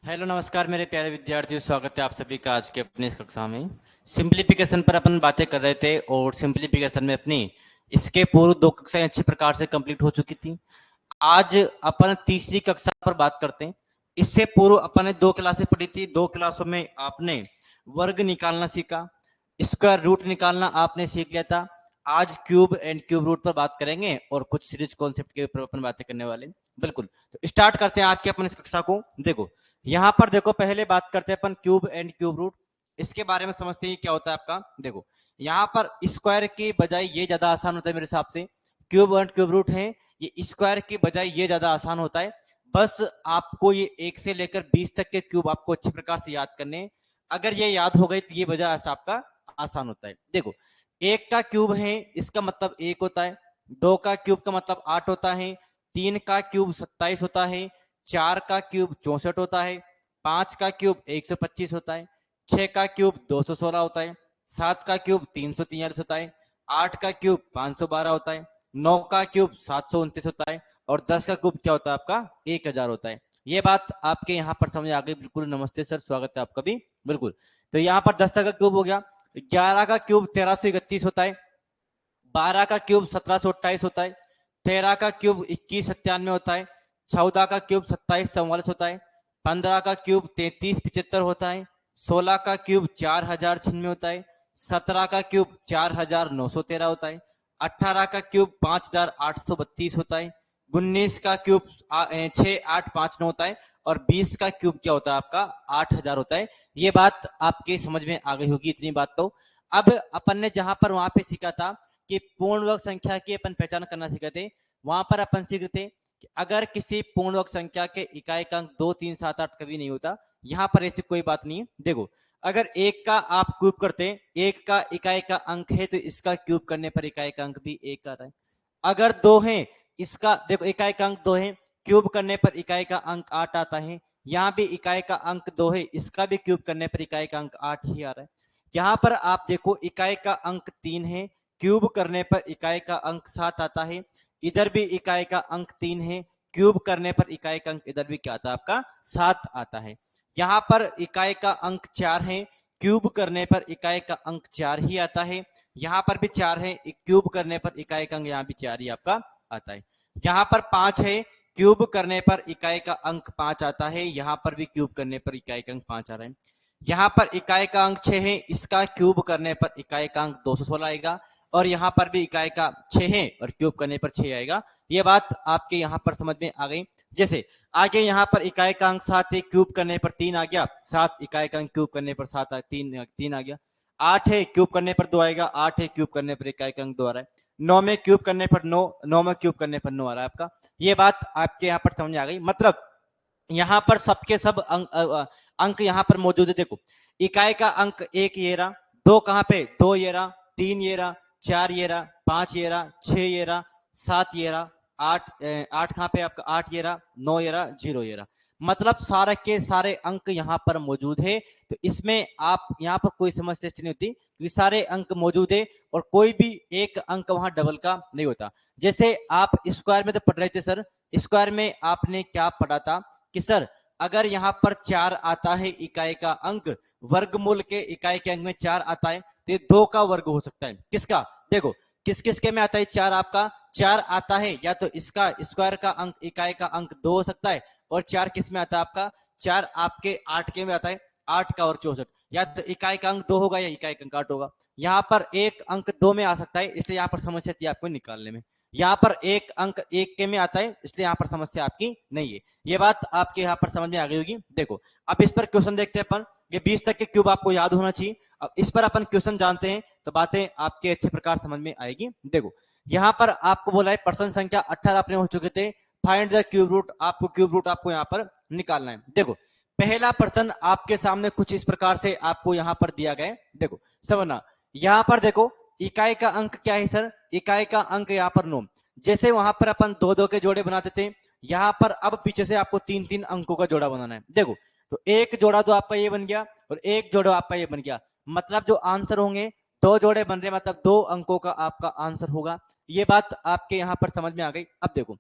Hello नमस्कार मेरे प्यारे विद्यार्थियों, स्वागत है आप सभी का आज के अपनी इस कक्षा में। सिंप्लीफिकेशन पर अपन बातें कर रहे थे और सिंप्लीफिकेशन में अपनी इसके पूर्व दो कक्षाएं अच्छी प्रकार से कंप्लीट हो चुकी थी। आज अपन तीसरी कक्षा पर बात करते हैं। इससे पूर्व अपन ने दो क्लासें पढ़ी थी। दो क्लासों में आपने वर्ग निकालना सीखा, स्क्वायर रूट निकालना आपने सीख लिया था। आज क्यूब एंड क्यूब रूट पर बात करेंगे और कुछ सीरीज कॉन्सेप्ट के ऊपर अपन बातें करने वाले हैं। बिल्कुल, तो स्टार्ट करते हैं आज के अपन इस कक्षा को। देखो यहाँ पर देखो, पहले बात करते हैं अपन क्यूब एंड क्यूब रूट। इसके बारे में समझते हैं क्या होता है आपका। देखो यहाँ पर स्क्वायर की बजाय ये ज्यादा आसान होता है मेरे हिसाब से। क्यूब एंड क्यूब रूट है, ये स्क्वायर की बजाय ये ज्यादा आसान होता है। बस आपको ये 1 से लेकर 20 तक के क्यूब आपको अच्छी प्रकार से याद करने हैं। अगर ये याद हो गए तो ये वजह ऐसा आपका आसान होता है। देखो 1 का क्यूब है, इसका मतलब 1 होता है। 2 का क्यूब का मतलब 8 होता है। 3 का क्यूब 27 होता है। 4 का क्यूब 64 होता है। 5 का क्यूब 125 होता है। 6 का क्यूब 216 होता है। 7 का क्यूब 343 होता है। 8 का क्यूब 512 होता है। 9 का क्यूब 729 होता है। और 10 का क्यूब क्या होता है आपका 1000 होता है। ये बात आपके यहाँ पर समझ आ गई। बिल्कुल, नमस्ते सर, स्वागत है आपका भी। बिल्कुल, तो यहाँ पर 10 का क्यूब हो गया। 11 का क्यूब 1331 होता है। 12 का क्यूब 1728 होता है। 13 का क्यूब 2197 होता है। 14 का क्यूब 2744 होता है। 15 का क्यूब 3375 होता है। 16 का क्यूब 4096 होता है। 17 का क्यूब 4913 होता है। 18 का क्यूब 5832 होता है। 19 का क्यूब 6859 होता है। और 20 का क्यूब क्या होता है आपका 8000 होता है। ये बात आपके समझ में आ गई होगी, इतनी बात तो। अब अपन ने जहां पर वहां पे सीखा था कि पूर्ण वर्ग संख्या की अपन पहचान करना सीखे थे, वहां पर अपन सीखे थे कि अगर किसी पूर्ण वर्ग संख्या के इकाई का अंक 2 3 7 8 कभी नहीं होता। यहाँ पर ऐसी कोई बात नहीं है। देखो अगर 1 का आप क्यूब करते हैं, 1 का इकाई का अंक है तो इसका क्यूब करने पर इकाई का अंक भी 1 आता है। अगर 2 है, इसका देखो इकाई का अंक 2 है, क्यूब करने पर इकाई का अंक 8 आता है। यहाँ भी इकाई का अंक 2 है, इसका भी क्यूब करने पर इकाई का अंक 8 ही आ रहा है। यहाँ पर आप देखो इकाई का अंक 3 है, क्यूब करने पर इकाई का अंक 7 आता है। इधर भी इकाई का अंक 3 है, क्यूब करने पर इकाई का अंक इधर भी क्या आता है आपका 7 आता है। यहाँ पर इकाई का अंक 4 है, क्यूब करने पर इकाई का अंक 4 ही आता है। यहाँ पर भी 4 है, क्यूब करने पर इकाई का अंक यहाँ भी 4 ही आपका आता है। यहाँ पर 5 है, क्यूब करने पर इकाई का अंक 5 आता है। यहाँ पर भी क्यूब करने पर इकाई का अंक 5 आ रहा है। यहाँ पर इकाई का अंक 6 है, इसका क्यूब करने पर इकाई का अंक 216 आएगा। और यहाँ पर भी इकाई का 6 है और क्यूब करने पर 6 आएगा। ये बात आपके यहाँ पर समझ में आ गई। जैसे आगे यहाँ पर इकाई का अंक 7 है, क्यूब करने पर 3 आ गया। 7 इकाई का अंक क्यूब करने पर 7 3 आ गया। 8 है, क्यूब करने पर 2 आएगा। 8 है, क्यूब करने पर इकाई का अंक 2 आ रहा है। 9 में क्यूब करने पर 9, 9 में क्यूब करने पर 9 आ रहा है आपका। ये बात आपके यहाँ पर समझ आ गई। मतलब यहाँ पर सबके सब अंक यहाँ पर मौजूद है। देखो इकाई का अंक 1 ये रहा, 2 कहाँ पे 2 ये रहा, 3 ये रहा, 4 ये रहा, 5 ये रहा, 6 ये रहा, 7 ये रहा, 8 कहाँ पे आपका 8 ये रहा, 9 ये रहा, 0 ये रहा। मतलब सारे के सारे अंक यहाँ पर मौजूद है। तो इसमें आप यहाँ पर कोई समस्या नहीं होती क्योंकि सारे अंक मौजूद है और कोई भी एक अंक वहां डबल का नहीं होता। जैसे आप स्क्वायर में तो पढ़ रहे थे सर, स्क्वायर में आपने क्या पढ़ा था कि सर अगर यहाँ पर 4 आता है इकाई का अंक, वर्गमूल के इकाई के अंक में 4 आता है तो ये 2 का वर्ग हो सकता है। किसका, देखो किस किस के में आता है 4 आपका 4 आता है, या तो इसका स्क्वायर का अंक इकाई का अंक 2 हो सकता है। और 4 किस में आता है आपका 4 आपके 8 के में आता है, 8 का और 64, या तो इकाई का अंक 2 होगा या इकाई का अंक 8 होगा। यहाँ पर एक अंक 2 में आ सकता है, इसलिए यहाँ पर समस्या थी आपको निकालने में। यहाँ पर एक अंक 1 के में आता है, इसलिए यहाँ पर समस्या आपकी नहीं है। ये बात आपके यहाँ पर समझ में आ गई होगी। देखो अब इस पर क्वेश्चन देखते हैं अपन। ये 20 तक के क्यूब आपको याद होना चाहिए। अब इस पर अपन क्वेश्चन जानते हैं तो बातें आपके अच्छे प्रकार समझ में आएगी। देखो यहाँ पर आपको बोला है प्रश्न संख्या 18 अपने हो चुके थे। फाइंड द क्यूब रूट, आपको क्यूब रूट आपको यहाँ पर निकालना है। देखो पहला प्रश्न आपके सामने कुछ इस प्रकार से आपको यहाँ पर दिया गया है। देखो समझना, यहाँ पर देखो इकाई का अंक क्या है सर, इकाई का अंक यहाँ पर 9। जैसे वहां पर अपन 2 2 के जोड़े बनाते थे, यहाँ पर अब पीछे से आपको 3 3 अंकों का जोड़ा बनाना है। देखो तो एक जोड़ा तो आपका ये बन गया और एक जोड़ा आपका ये बन गया। मतलब जो आंसर होंगे 2 जोड़े बन रहे, मतलब 2 अंकों का आपका आंसर होगा। ये बात आपके यहाँ पर समझ में आ गई। अब देखो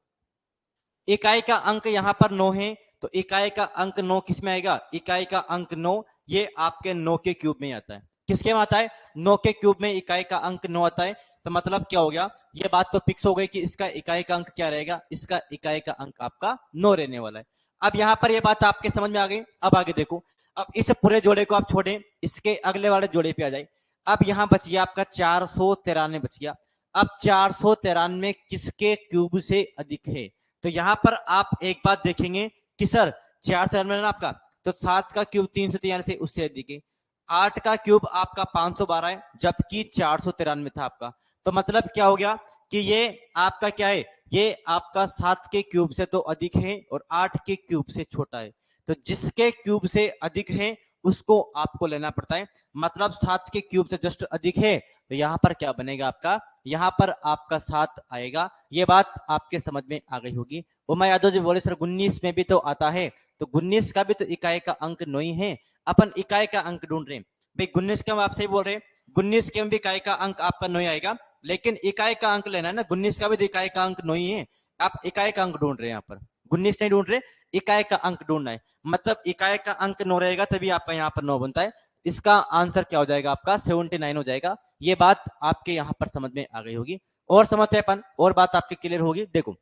इकाई का अंक यहाँ पर 9 है, तो तो इकाई का अंक 9 किस में आएगा? इकाई का अंक 9 ये आपके 9 के क्यूब में आता है। किसके में आता है? 9 के क्यूब में इकाई का अंक 9 आता है। तो मतलब क्या हो गया, ये बात तो फिक्स हो गई कि इसका इकाई का अंक क्या रहेगा, इसका इकाई का अंक आपका 9 रहने वाला है। अब यहां पर ये बात आपके समझ में आ गई। अब आगे देखो, अब इस पूरे जोड़े को आप छोड़ें, इसके अगले वाले जोड़े पे आ जाए। अब यहां बच गया आपका 493 बच गया। अब 493 किसके क्यूब से अधिक है? तो यहां पर आप एक बात देखेंगे कि सर 493 ना आपका, तो 7 का क्यूब 343 से उससे अधिक है। 8 का क्यूब आपका 512 है, जबकि 493 था आपका। तो मतलब क्या हो गया कि ये आपका क्या है, ये आपका 7 के क्यूब से तो अधिक है और 8 के क्यूब से छोटा है। तो जिसके क्यूब से अधिक है उसको आपको लेना पड़ता है। मतलब 7 के क्यूब से जस्ट अधिक है, तो यहां पर क्या बनेगा आपका, यहां पर आपका 7 आएगा। ये बात आपके समझ में आ गई होगी। उमा यादव जी बोले सर 19 में भी तो आता है, तो 19 का भी तो इकाई का अंक 9 ही है। अपन इकाई का अंक ढूंढ रहे हैं भाई, 19 के हम आपसे ही बोल रहे हैं, 19 के भी इकाई का अंक आपका 9 आएगा, लेकिन इकाई का अंक लेना है ना, 19 का भी तो इकाई का अंक 9 ही है। आप इकाई का अंक ढूंढ रहे हैं, यहाँ पर 19 नहीं ढूंढ रहे, इकाई का अंक ढूंढना है। मतलब इकाई का अंक 9 रहेगा तभी आपका यहाँ पर 9 बनता है। इसका आंसर क्या हो जाएगा आपका 79 हो जाएगा। ये बात आपके यहाँ पर समझ में आ गई होगी। और समझते हैं अपन, और बात आपकी क्लियर होगी। देखो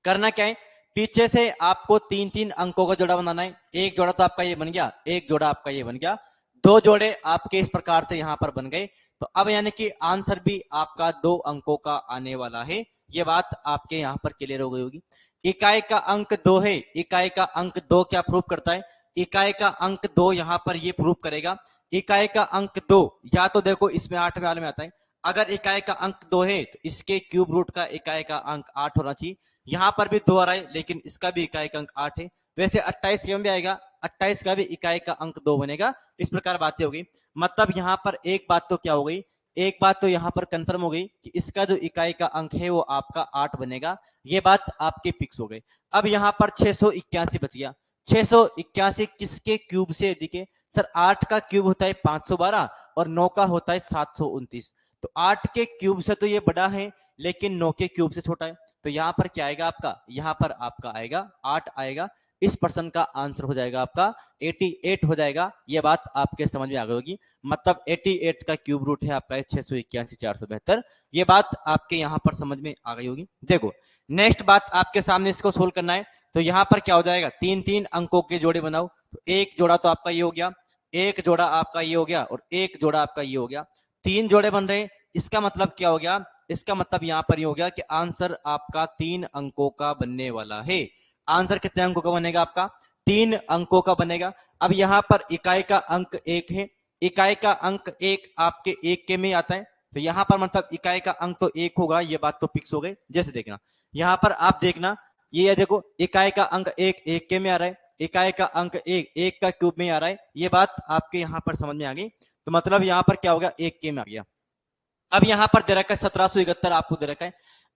करना क्या है, पीछे से आपको 3-3 अंकों का जोड़ा बनाना है। एक जोड़ा तो आपका ये बन गया, एक जोड़ा आपका ये बन गया, दो जोड़े आपके इस प्रकार से यहां पर बन गए। तो अब यानी कि आंसर भी आपका 2 अंकों का आने वाला है। ये बात आपके यहां पर क्लियर हो गई होगी। इकाई का अंक 2 है, इकाई का अंक 2 क्या प्रूव करता है? इकाई का अंक 2 यहां पर ये प्रूव करेगा। इकाई का अंक 2 या तो देखो इसमें 8 वाले में आता है, अगर इकाई का अंक 2 है तो इसके क्यूब रूट का इकाई का अंक 8 होना चाहिए। यहां पर भी 2 आ रहा है, लेकिन इसका भी इकाई का अंक 8 है। वैसे 28 के में भी आएगा, 28 का भी इकाई का अंक 2 बनेगा। इस प्रकार बातें हो गई। मतलब यहां पर एक बात तो क्या हो गई, एक बात तो यहां पर कंफर्म हो गई कि इसका जो इकाई का अंक है वो आपका 8 बनेगा। ये बात आपके फिक्स हो गई। अब यहां पर 681 बच गया। 681 किसके क्यूब से अधिक है? सर 8 का क्यूब होता है 512 और 9 का होता है 729। तो 8 के क्यूब से तो ये बड़ा है, लेकिन 9 के क्यूब से छोटा है। तो यहां पर क्या आएगा आपका, यहां पर आपका आएगा 8 आएगा। इस पर्सन का आंसर हो जाएगा आपका 88 हो जाएगा। ये बात आपके समझ में आ गई होगी। मतलब 88 का क्यूब रूट है आपका 681 472। ये बात आपके यहां पर समझ में आ गई होगी। देखो नेक्स्ट बात आपके सामने इसको सोल्व करना है। तो यहां पर क्या हो जाएगा, 3-3 अंकों के जोड़े बनाओ। तो एक जोड़ा तो आपका ये हो गया, एक जोड़ा आपका ये हो गया और एक जोड़ा आपका ये हो गया। 3 जोड़े बन रहे हैं। इसका मतलब क्या हो गया, इसका मतलब यहां पर ये हो गया कि आंसर आपका 3 अंकों का बनने वाला है। आंसर कितने अंकों का बनेगा आपका? 3 अंकों का बनेगा। अब यहां पर इकाई का अंक 1 है, इकाई का अंक 1 आपके 1 के में आता है। तो यहां पर मतलब इकाई का अंक तो 1 होगा, ये बात तो फिक्स हो गई। जैसे देखना यहां पर आप देखना, ये देखो इकाई का अंक 1 के में आ रहा है, इकाई का अंक 1 का क्यूब में आ रहा है। ये बात आपके यहां पर समझ में आ गई। तो मतलब यहां पर क्या हो गया, 1 के में आ गया। अब यहां पर दे रखा है 1771 आपको दे रखा है।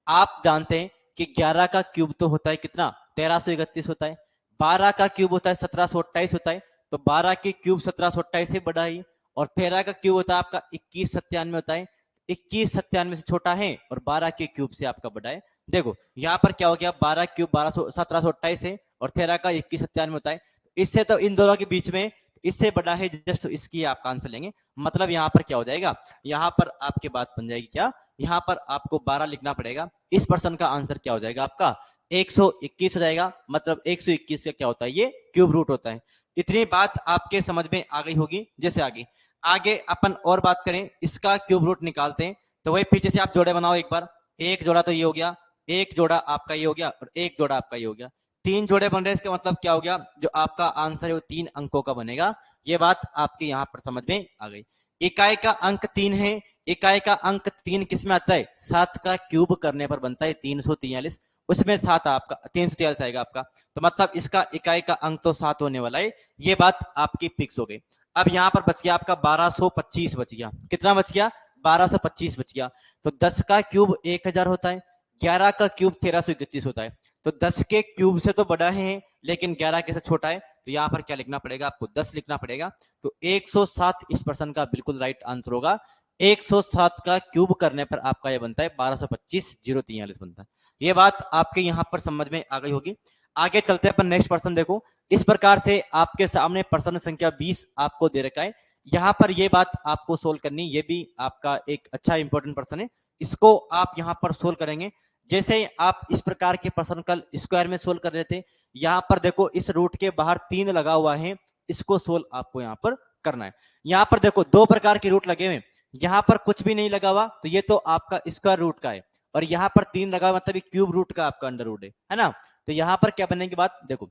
आप जानते हैं कि 11 का क्यूब तो होता है कितना, 1331 होता है। 12 का क्यूब होता है 1728 होता है। तो 12 के क्यूब 1728 से बड़ा है। और 13 का क्यूब होता है आपका 2197 होता है। 2197 से छोटा है और 12 के क्यूब से आपका बड़ा है। देखो यहां पर क्या हो गया, 12 क्यूब 1728 है और 13 का 2197 होता है। इससे तो इन दोनों के बीच में इससे बड़ा है जस्ट, इसकी आपका आंसर लेंगे। मतलब यहां पर क्या हो जाएगा, यहां पर आपकी बात बन जाएगी क्या, यहां पर आपको 12 लिखना पड़ेगा। इस पर्सन का आंसर क्या हो जाएगा आपका 121 हो जाएगा। मतलब 121 का क्या होता है, ये क्यूब रूट होता है। इतनी बात आपके समझ में आ गई होगी। जैसे आगे आगे अपन और बात करें, इसका क्यूब रूट निकालते हैं। तो वही पीछे से आप जोड़े बनाओ एक बार। एक जोड़ा तो ये हो गया, एक जोड़ा आपका ये हो गया और एक जोड़ा आपका ये हो गया। 3 जोड़े बन रहे हैं। इसका मतलब क्या हो गया, जो आपका आंसर है वो 3 अंकों का बनेगा। ये बात आपके यहां पर समझ में आ गई। इकाई का अंक 3 है। इकाई का अंक 3 किस में आता है, 7 का क्यूब करने पर बनता है 343। उसमें 7 आपका 343 आएगा आपका। तो मतलब इसका इकाई का अंक तो 7 होने वाला है। ये बात आपकी फिक्स हो गई। अब यहां पर बच गया आपका 1225 बच गया। कितना बच गया, 1225 बच गया। तो 10 का क्यूब 1000 होता है, 11 का क्यूब 1331 होता है। तो 10 के क्यूब से तो बड़ा है, लेकिन 11 के से छोटा है। तो यहां पर क्या लिखना पड़ेगा आपको, 10 लिखना पड़ेगा। तो 107 इस पर्सन का बिल्कुल राइट आंसर होगा। 107 का क्यूब करने पर आपका ये बनता है 1225 043 बनता है। ये बात आपके यहां पर समझ में आ गई होगी। आगे चलते हैं अपन नेक्स्ट प्रश्न। देखो इस प्रकार से आपके सामने प्रश्न संख्या 20 आपको दे रखा है। यहाँ पर ये बात आपको सोल्व करनी, ये भी आपका एक अच्छा इंपॉर्टेंट प्रश्न है, इसको आप यहाँ पर सोल्व करेंगे। जैसे आप इस प्रकार के प्रश्न कल स्क्वायर में सोल्व कर रहे थे, यहाँ पर देखो इस रूट के बाहर 3 लगा हुआ है, इसको सोल्व आपको यहाँ पर करना है। यहाँ पर देखो 2 प्रकार के रूट लगे हुए, यहाँ पर कुछ भी नहीं लगा हुआ तो ये तो आपका स्क्वायर रूट का है, और यहाँ पर 3 लगा हुआ मतलब क्यूब रूट का आपका अंडर रूट है ना। तो यहाँ पर क्या बनने की बात देखो,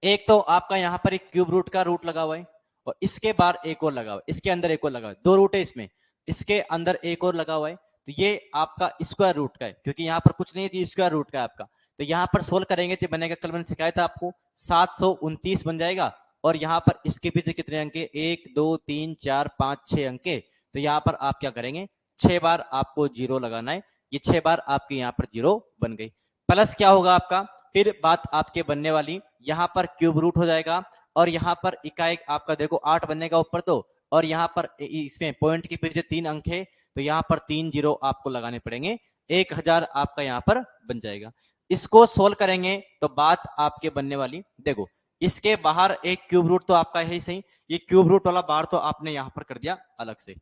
एक तो आपका यहाँ पर एक क्यूब रूट का रूट लगा हुआ है, और इसके बाहर एक और लगा हुआ है, इसके अंदर एक और लगा हुआ है, 2 रूट है इसमें, इसके अंदर एक और लगा हुआ है, तो ये आपका स्क्वायर रूट का है, क्योंकि यहाँ पर कुछ नहीं है, स्क्वायर रूट का है आपका। तो यहाँ पर सोल्व करेंगे तो बनेगा, कल मैंने सिखाया था आपको 729 बन जाएगा, और यहाँ पर इसके पीछे कितने अंक है, 1 2 3 4 5 6 अंक है। तो यहाँ पर आप क्या करेंगे, 6 बार आपको जीरो लगाना है, ये 6 बार आपके यहाँ पर जीरो बन गई। प्लस क्या होगा आपका, फिर बात आपके बनने वाली, यहाँ पर क्यूब रूट हो जाएगा, और यहाँ पर इकाई आपका देखो 8 बनेगा ऊपर तो, और यहाँ पर इसमें पॉइंट के पीछे 3 अंक है, तो यहाँ पर 3 जीरो आपको लगाने पड़ेंगे, 1000 आपका यहाँ पर बन जाएगा। इसको सोल्व करेंगे तो बात आपके बनने वाली, देखो इसके बाहर एक क्यूब रूट तो आपका है ही सही, ये क्यूब रूट वाला बाहर तो आपने यहाँ पर कर दिया अलग से।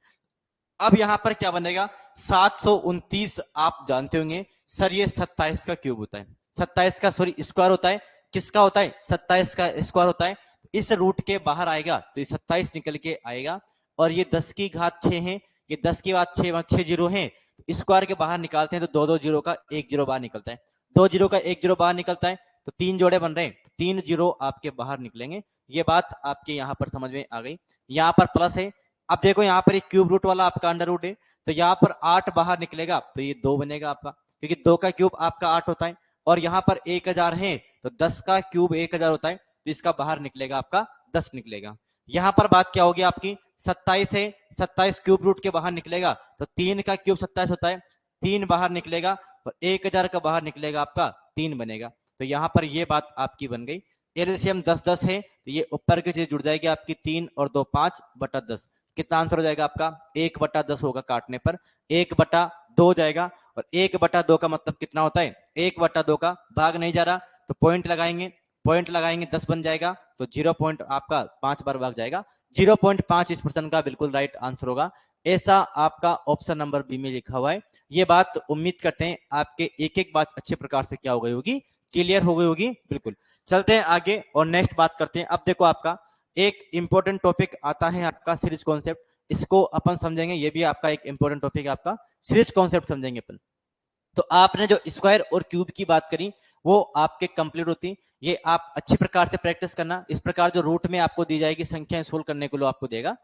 अब यहाँ पर क्या बनेगा, 729 आप जानते होंगे सर ये 27 का क्यूब होता है, 27 का सॉरी स्क्वायर होता है, किसका होता है, 27 का स्क्वायर होता है। तो इस रूट के बाहर आएगा तो ये 27 निकल के आएगा, और ये 10 की घात 6 है, ये 10 की घात 6 जीरो है, तो स्क्वायर के बाहर निकालते हैं तो 2 2 जीरो का 1 जीरो बाहर निकलता है, 2 जीरो का 1 जीरो बाहर निकलता है, तो 3 जोड़े बन रहे हैं, तो 3 जीरो आपके बाहर निकलेंगे। ये बात आपके यहाँ पर समझ में आ गई। यहाँ पर प्लस है, अब देखो यहाँ पर एक क्यूब रूट वाला आपका अंडर रूट है, तो यहाँ पर 8 बाहर निकलेगा तो ये 2 बनेगा आपका, क्योंकि 2 का क्यूब आपका 8 होता है, और यहाँ पर 1000 है तो 10 का क्यूब 1000 होता है, तो इसका बाहर निकलेगा आपका 10 निकलेगा। यहाँ पर बात क्या होगी आपकी, 27 है, 27 क्यूब रूट के बाहर निकलेगा तो 3 का क्यूब 27 होता है, 3 बाहर निकलेगा, और 1000 का बाहर निकलेगा आपका 3 बनेगा। तो यहाँ पर ये बात आपकी बन गई। एलसीएम 10 10 है, तो ये ऊपर की चीज जुड़ जाएगी आपकी, 3 और 2 5 बटा 10, कितना आंसर हो जाएगा आपका, 1/10 होगा, काटने पर 1/2 जाएगा, और 1/2 का मतलब कितना होता है, 1/2 का भाग नहीं जा रहा तो पॉइंट लगाएंगे, पॉइंट लगाएंगे 10 बन जाएगा, तो 0 पॉइंट आपका 5 बार भाग जाएगा, 0.5 इस प्रश्न का बिल्कुल राइट आंसर होगा। ऐसा आपका ऑप्शन नंबर बी में लिखा हुआ है। ये बात उम्मीद करते हैं आपके एक एक बात अच्छे प्रकार से क्या हो गई होगी, क्लियर हो गई होगी। बिल्कुल चलते हैं आगे और नेक्स्ट बात करते हैं। अब देखो आपका एक इंपॉर्टेंट टॉपिक आता है आपका सीरीज कॉन्सेप्ट, इसको अपन समझेंगे, ये भी आपका एक इंपॉर्टेंट टॉपिक है आपका, सीरीज कॉन्सेप्ट समझेंगे अपन। तो आपने जो स्क्वायर और क्यूब की बात करी वो आपके कंप्लीट होती, ये आप अच्छी प्रकार से प्रैक्टिस करना। इस प्रकार जो रूट में आपको दी जाएगी संख्याएं सोल्व करने के लिए आपको देगा,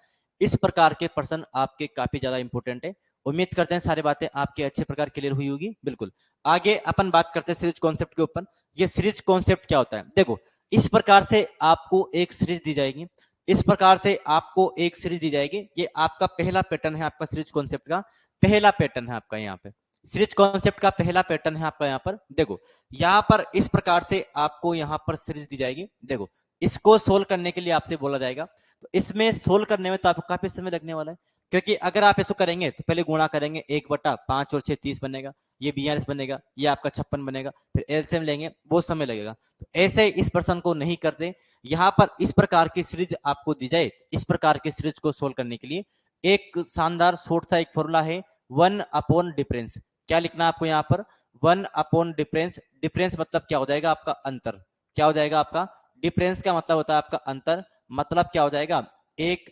इस प्रकार के प्रश्न आपके काफी ज्यादा इंपॉर्टेंट है। उम्मीद करते हैं सारी बातें आपके अच्छे प्रकार क्लियर हुई होगी। बिल्कुल आगे अपन बात करते हैं सीरीज कॉन्सेप्ट के ऊपर। ये सीरीज कॉन्सेप्ट क्या होता है, देखो इस प्रकार से आपको एक सीरीज दी जाएगी, इस प्रकार से आपको एक सीरीज दी जाएगी, ये आपका पहला पैटर्न है, आपका सीरीज कॉन्सेप्ट का पहला पैटर्न है आपका, यहाँ पे सीरीज कॉन्सेप्ट का पहला पैटर्न है आपका। यहाँ पर देखो, यहाँ पर इस प्रकार से आपको यहाँ पर सीरीज दी जाएगी, देखो इसको सोल्व करने के लिए आपसे बोला जाएगा, तो इसमें सोल्व करने में तो आपको काफी समय लगने वाला है, क्योंकि अगर आप इसको करेंगे तो पहले गुणा करेंगे, 1/5 और 6 30 बनेगा, ये 42 बनेगा, ये आपका 56 बनेगा, फिर एलसीएम लेंगे, बहुत समय लगेगा। तो ऐसे इस प्रश्न को नहीं करते, यहाँ पर इस प्रकार की सीरीज आपको दी जाए, इस प्रकार की सीरीज को सोल्व करने के लिए एक शानदार शॉर्ट सा एक फॉर्मूला है, 1 डिफरेंस। क्या लिखना है आपको यहाँ पर, 1 डिफरेंस। डिफरेंस मतलब क्या हो जाएगा आपका अंतर, क्या हो जाएगा आपका, डिफरेंस का मतलब होता है आपका अंतर, मतलब क्या हो जाएगा, 1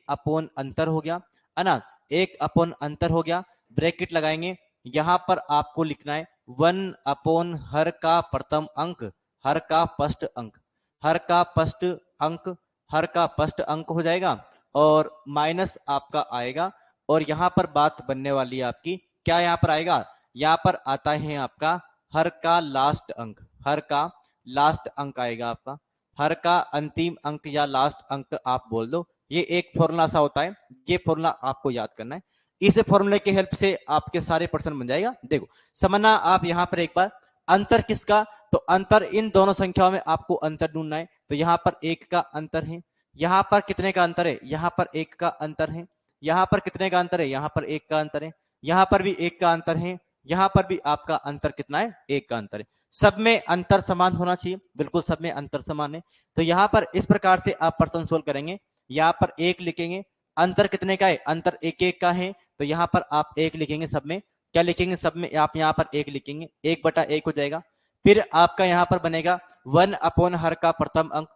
अंतर हो गया है ना, 1 अंतर हो गया, ब्रैकेट लगाएंगे, यहां पर आपको लिखना है 1 हर का प्रथम अंक, हर का फर्स्ट अंक, हर का फर्स्ट अंक, हर का फर्स्ट अंक हो जाएगा, और माइनस आपका आएगा, और यहां पर बात बनने वाली है आपकी, क्या यहां पर आएगा, यहां पर आता है आपका हर का लास्ट अंक, हर का लास्ट अंक आएगा आपका, हर का अंतिम अंक या लास्ट अंक आप बोल दो। ये एक फॉर्मूला सा होता है, ये फॉर्मूला आपको याद करना है, इस फॉर्मूले की हेल्प से आपके सारे प्रश्न बन जाएगा। देखो समझना आप यहाँ पर एक बार, अंतर किसका, तो अंतर इन दोनों संख्याओं में आपको अंतर ढूंढना है, तो यहाँ पर 1 का अंतर है, यहाँ पर कितने का अंतर है, यहाँ पर 1 का अंतर है, यहाँ पर कितने का अंतर है, यहाँ पर 1 का अंतर है, यहाँ पर भी 1 का अंतर है, यहाँ पर भी आपका अंतर कितना है, 1 का अंतर है। सब में अंतर समान होना चाहिए, बिल्कुल सब में अंतर समान है। तो यहाँ पर इस प्रकार से आप प्रश्न सोल्व करेंगे, यहाँ पर 1 लिखेंगे, अंतर कितने का है, अंतर 1-1 का है, तो यहाँ पर आप 1 लिखेंगे सब में। क्या लिखेंगे सब में, आप यहाँ पर 1 लिखेंगे, 1/1 हो जाएगा। फिर आपका यहाँ पर बनेगा 1 अपॉन हर का प्रथम अंक।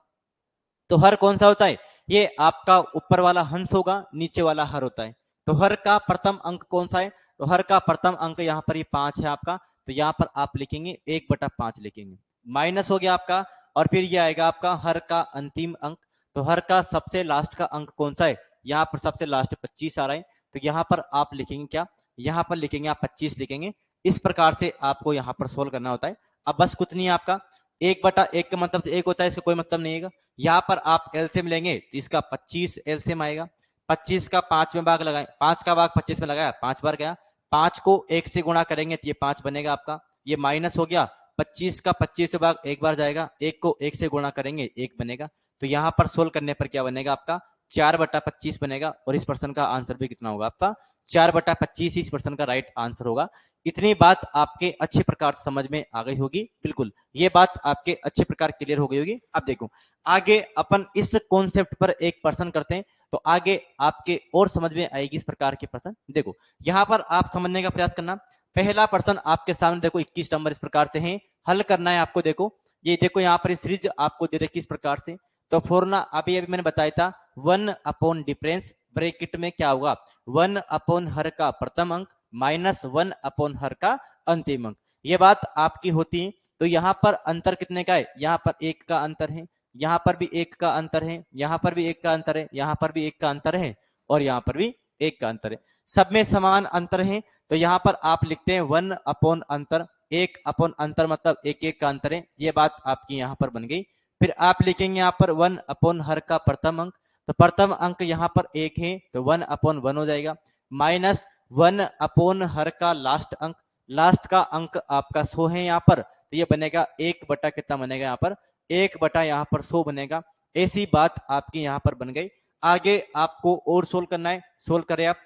तो हर कौन सा होता है, ये आपका ऊपर वाला हंस होगा, नीचे वाला हर होता है। तो हर का प्रथम अंक कौन सा है, तो हर का प्रथम अंक यहाँ पर ये 5 है आपका, तो यहाँ पर आप लिखेंगे 1/5 लिखेंगे, माइनस हो गया आपका। और फिर ये आएगा आपका हर का अंतिम अंक। तो हर का सबसे लास्ट का अंक कौन सा है, यहाँ पर सबसे लास्ट 25 आ रहा है, तो यहाँ पर आप लिखेंगे क्या, यहाँ पर लिखेंगे आप 25 लिखेंगे। इस प्रकार से आपको यहाँ पर सोल्व करना होता है। अब बस कुछ नहीं है आपका, 1/1 का मतलब 1 होता है, इसका कोई मतलब नहीं है। यहाँ पर आप एलसीएम लेंगे तो इसका 25 एलसीएम आएगा। 25 का 5 में भाग लगाए, 5 का भाग 25 में लगाया, 5 बार गया। 5 को 1 से गुणा करेंगे तो ये 5 बनेगा आपका, ये माइनस हो गया। 25 का 25 में भाग 1 बार जाएगा, 1 को 1 से गुणा करेंगे 1 बनेगा। तो यहाँ पर सोल्व करने पर क्या बनेगा आपका, 4/25 बनेगा। और इस प्रश्न का आंसर भी कितना होगा आपका, 4/25 इस प्रश्न का राइट आंसर होगा। इतनी बात आपके अच्छे प्रकार समझ में आ गई होगी, बिल्कुल ये बात आपके अच्छे प्रकार क्लियर हो गई होगी। अब देखो आगे अपन इस कॉन्सेप्ट पर एक प्रश्न करते हैं, तो आगे आपके और समझ में आएगी इस प्रकार के प्रश्न। देखो यहाँ पर आप समझने का प्रयास करना। पहला प्रश्न आपके सामने देखो 21 नंबर इस प्रकार से है, हल करना है आपको। देखो ये देखो यहाँ पर सीरीज आपको दे रखी इस प्रकार से। तो फॉर्मूला अभी अभी मैंने बताया था, 1 अपॉन डिफरेंस ब्रैकेट में क्या होगा, 1 अपॉन हर का प्रथम अंक माइनस 1 अपॉन हर का अंतिम अंक। ये बात आपकी होती है। तो यहाँ पर अंतर कितने का है, यहाँ पर 1 का अंतर है, यहाँ पर भी 1 का अंतर है, यहाँ पर भी 1 का अंतर है, यहाँ पर भी 1 का अंतर है, और यहाँ पर भी 1 का अंतर है। सब में समान अंतर है। तो यहाँ पर आप लिखते हैं 1 अपॉन अंतर, 1 अपॉन अंतर मतलब 1-1 का अंतर है। ये बात आपकी यहाँ पर बन गई। फिर आप लिखेंगे यहाँ पर 1 अपॉन हर का प्रथम अंक, तो प्रथम अंक यहाँ पर 1 है, तो 1 अपॉन 1 हो जाएगा, माइनस 1 अपॉन हर का लास्ट अंक, लास्ट का अंक आपका 100 है यहाँ पर, तो ये बनेगा 1 बटा कितना बनेगा यहाँ पर, 1 बटा यहाँ पर 100 बनेगा। ऐसी बात आपकी यहाँ पर बन गई। आगे आपको और सोल्व करना है, सोल्व करें आप।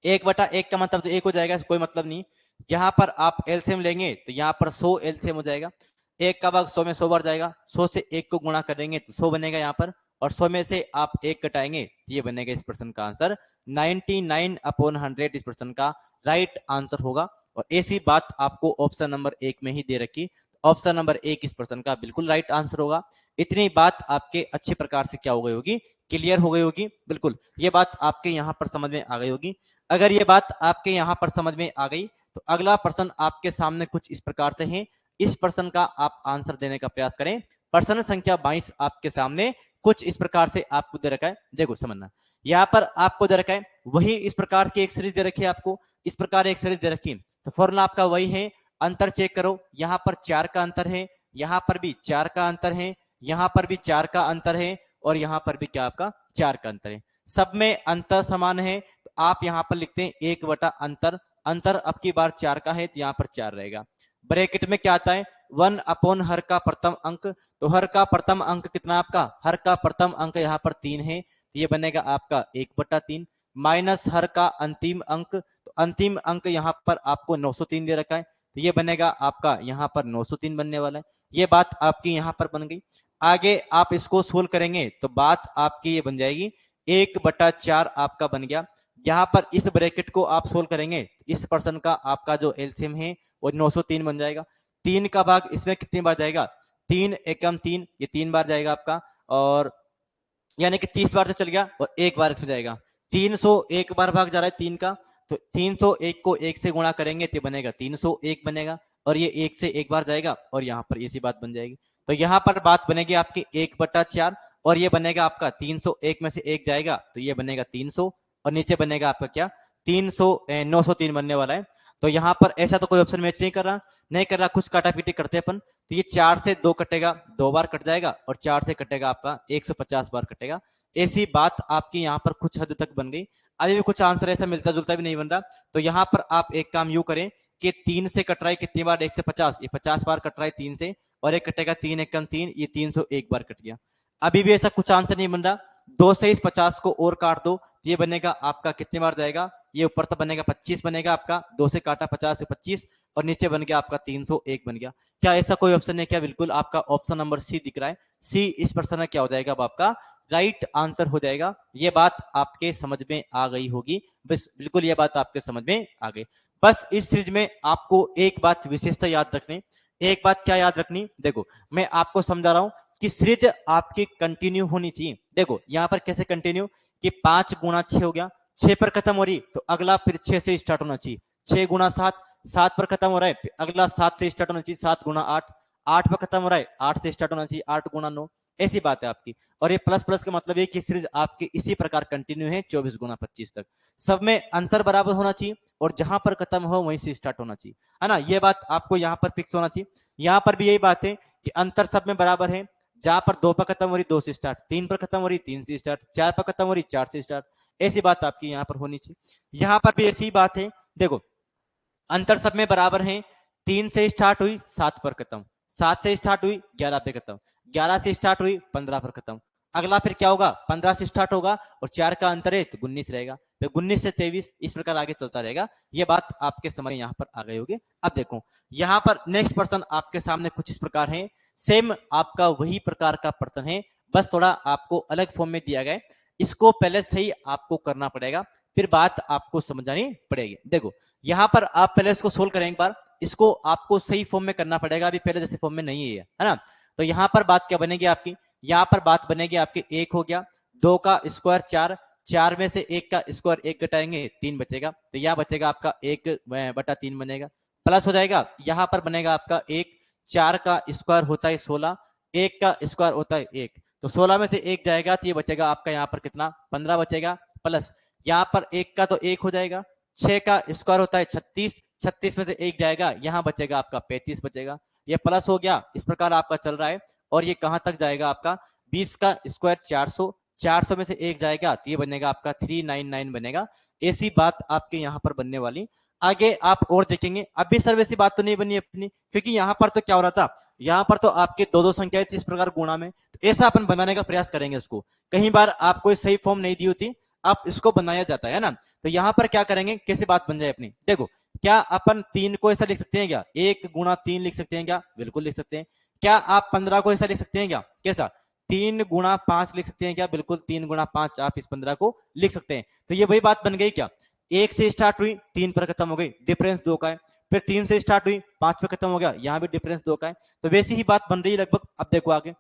1/1 का मतलब तो 1 हो जाएगा, कोई मतलब नहीं। यहाँ पर आप एलसीएम लेंगे तो यहाँ पर 100 एलसीएम हो जाएगा। 1 का भाग 100 में 100 बार जाएगा, 100 से 1 को गुणा करेंगे तो 100 बनेगा यहाँ पर, और 100 में से आप 1 घटाएंगे तो ये बनेगा इस प्रश्न का आंसर 99/100 इस प्रश्न का राइट आंसर होगा। और ऐसी बात आपको ऑप्शन नंबर 1 में ही दे रखी, ऑप्शन नंबर 1 इस प्रश्न का बिल्कुल राइट आंसर होगा। इतनी बात आपके अच्छे प्रकार से क्या हो गई होगी, क्लियर हो गई होगी, बिल्कुल ये बात आपके यहाँ पर समझ में आ गई होगी। अगर ये बात आपके यहाँ पर समझ में आ गई तो अगला प्रश्न आपके सामने कुछ इस प्रकार से है। इस प्रश्न का आप आंसर देने का प्रयास करें। प्रश्न संख्या 22 आपके सामने कुछ इस प्रकार से आपको दे रखा है, देखो समझना। यहाँ पर आपको दे रखा है वही इस प्रकार की एक सीरीज दे रखी है आपको, इस प्रकार एक सीरीज दे रखी है। तो फॉर्मूला आपका वही है, अंतर चेक करो, यहाँ पर 4 का अंतर है, यहाँ पर भी 4 का अंतर है, यहाँ पर भी 4 का अंतर है, और यहाँ पर भी क्या आपका 4 का अंतर है। सब में अंतर समान है। तो आप यहाँ पर लिखते हैं 1 बटा अंतर, अंतर अब की बार 4 का है तो यहाँ पर 4 रहेगा। ब्रैकेट में क्या आता है, 1 अपॉन हर का प्रथम अंक, तो हर का प्रथम अंक कितना आपका, हर का प्रथम अंक यहाँ पर 3 है, तो ये बनेगा आपका 1/3, माइनस हर का अंतिम अंक, तो अंतिम अंक यहाँ पर आपको 903 दे रखा है, तो ये बनेगा आपका यहाँ पर 903 बनने वाला है। ये बात आपकी यहाँ पर बन गई। आगे आप इसको सोल्व करेंगे तो बात आपकी ये बन जाएगी 1/4 आपका बन गया। यहाँ पर इस ब्रैकेट को आप सोल्व करेंगे, इस पर्सन का आपका जो एलसीएम है वो 903 बन जाएगा। 3 का भाग इसमें कितनी बार जाएगा, 3 एकम 3, ये 3 बार जाएगा आपका, और यानी कि 30 बार तो चल गया, और 1 बार इसमें जाएगा। 301 बार भाग जा रहा है 3 का, तो 301 को 1 से गुणा करेंगे तो बनेगा 301 बनेगा, और ये 1 से 1 बार जाएगा, और यहाँ पर इसी बात बन जाएगी। तो यहाँ पर बात बनेगी आपकी 1/4, और ये बनेगा आपका 301 में से 1 जाएगा तो ये बनेगा 300, और नीचे बनेगा आपका क्या 903 बनने वाला है। तो यहाँ पर ऐसा तो कोई ऑप्शन मैच नहीं कर रहा, कुछ काटापीटी करते हैं अपन। तो ये 4 से 2 कटेगा, 2 बार कट जाएगा, और 4 से कटेगा आपका 150 बार कटेगा। ऐसी बात आपकी यहाँ पर कुछ हद तक बन गई। अभी भी कुछ आंसर ऐसा मिलता जुलता भी नहीं बन रहा। तो यहाँ पर आप एक काम यूं करें कि 3 से कट रहा है कितनी बार, 150, ये 50 बार कट रहा है 3 से, और एक कटेगा 3 एकम 3, ये 301 बार कट गया। अभी भी ऐसा कुछ आंसर नहीं बन रहा। 2 से इस 50 को और काट दो, ये बनेगा आपका कितनी बार जाएगा, ये ऊपर तो बनेगा 25 बनेगा आपका, 2 से काटा 50 से 25 और नीचे बन गया आपका 301 बन गया। क्या ऐसा कोई ऑप्शन है क्या? बिल्कुल आपका ऑप्शन नंबर सी दिख रहा है। सी इस प्रश्न में क्या हो जाएगा? अब आपका राइट आंसर हो जाएगा। ये बात आपके समझ में आ गई होगी, बस बिल्कुल ये बात आपके समझ में आ गई। बस इस सीरीज में आपको एक बात विशेषता याद रखनी, एक बात क्या याद रखनी, देखो मैं आपको समझा रहा हूं कि सीरीज आपकी कंटिन्यू होनी चाहिए। देखो यहां पर कैसे कंटिन्यू, कि 5 गुना 6 हो गया, 6 पर खत्म हो रही तो अगला फिर 6 से स्टार्ट होना चाहिए। 6 गुना 7, 7 पर खत्म हो रहा है, अगला 7 से स्टार्ट होना चाहिए। 7 गुना 8, 8 पर खत्म हो रहा है, 8 से स्टार्ट होना चाहिए। 8 गुना 9, ऐसी बात है आपकी। और ये प्लस प्लस का मतलब है कि सीरीज आपकी इसी प्रकार कंटिन्यू है 24 गुना 25 तक। सब में अंतर बराबर होना चाहिए और जहां पर खत्म हो वहीं से स्टार्ट होना चाहिए, है ना। ये बात आपको यहाँ पर फिक्स होना चाहिए। यहाँ पर भी यही बात है कि अंतर सब में बराबर है। जहां पर 2 पर खत्म हो रही 2 से स्टार्ट, 3 पर खत्म हो रही 3 से स्टार्ट, 4 पर खत्म हो रही 4 से स्टार्ट, ऐसी बात आपकी यहाँ पर होनी चाहिए। यहाँ पर भी ऐसी बात है, देखो अंतर सब में बराबर है। 3 से स्टार्ट हुई 7 पर खत्म, 7 से स्टार्ट हुई 11 पे खत्म, 11 से स्टार्ट हुई 15 पर खत्म। अगला फिर क्या होगा? 15 से स्टार्ट होगा और 4 का अंतर है तो 19 रहेगा, फिर 19 से 23, इस प्रकार आगे चलता रहेगा। ये बात आपके समझ यहाँ पर आ गई होगी। अब देखो यहाँ पर नेक्स्ट प्रश्न आपके सामने कुछ इस प्रकार है, सेम आपका वही प्रकार का प्रश्न है, बस थोड़ा आपको अलग फॉर्म में दिया गया है। इसको पहले सही आपको करना पड़ेगा, फिर बात आपको समझानी पड़ेगी। देखो यहाँ पर आप पहले इसको सोल्व करें एक बार, इसको आपको सही फॉर्म में करना पड़ेगा, अभी पहले जैसे फॉर्म में नहीं है ना। तो यहाँ पर बात क्या बनेगी आपकी? यहाँ पर बात बनेगी आपकी 1 हो गया, 2 का स्क्वायर 4, 4 में से 1 का स्क्वायर 1 घटाएंगे 3 बचेगा, तो यहाँ बचेगा आपका 1/3 बनेगा, प्लस हो जाएगा। यहाँ पर बनेगा आपका 1, 4 का स्क्वायर होता है 16, 1 का स्क्वायर होता है 1, तो 16 में से 1 जाएगा तो ये बचेगा आपका यहाँ पर कितना? 15 बचेगा, प्लस यहाँ पर 1 का तो 1 हो जाएगा, 6 का स्क्वायर होता है 36, 36 में से 1 जाएगा, यहाँ बचेगा आपका 35 बचेगा, ये प्लस हो गया। इस प्रकार आपका चल रहा है और ये कहां तक जाएगा आपका? 20 का स्क्वायर 400, 400 में से 1 जाएगा तो ये बनेगा आपका 399 बनेगा। ऐसी बात आपके यहाँ पर बनने वाली। आगे आप और देखेंगे, अब भी सर वैसी बात तो नहीं बनी अपनी, क्योंकि यहाँ पर तो क्या हो रहा था, यहाँ पर तो आपके दो संख्याएं थी इस प्रकार गुणा में, तो ऐसा अपन बनाने का प्रयास करेंगे उसको। कई बार आपको सही फॉर्म नहीं दी होती, अब इसको बनाया जाता है ना। तो यहाँ पर क्या करेंगे, कैसे बात बन जाए अपनी, देखो क्या अपन 3 को ऐसा लिख सकते हैं क्या? 1 गुणा 3 लिख सकते हैं क्या? बिल्कुल लिख सकते हैं। क्या आप 15 को ऐसा लिख सकते हैं क्या? कैसा? 3 गुणा 5 लिख सकते हैं क्या? बिल्कुल 3 गुणा 5 आप इस 15 को लिख सकते हैं। तो ये वही बात बन गई क्या? 1 से स्टार्ट हुई 3 पर खत्म हो गई, डिफरेंस 2 का है। फिर 3 से स्टार्ट हुई 5 पर खत्म हो गया, यहाँ भी डिफरेंस 2 का है। तो वैसी ही बात बन रही है लगभग। अब देखो आगे,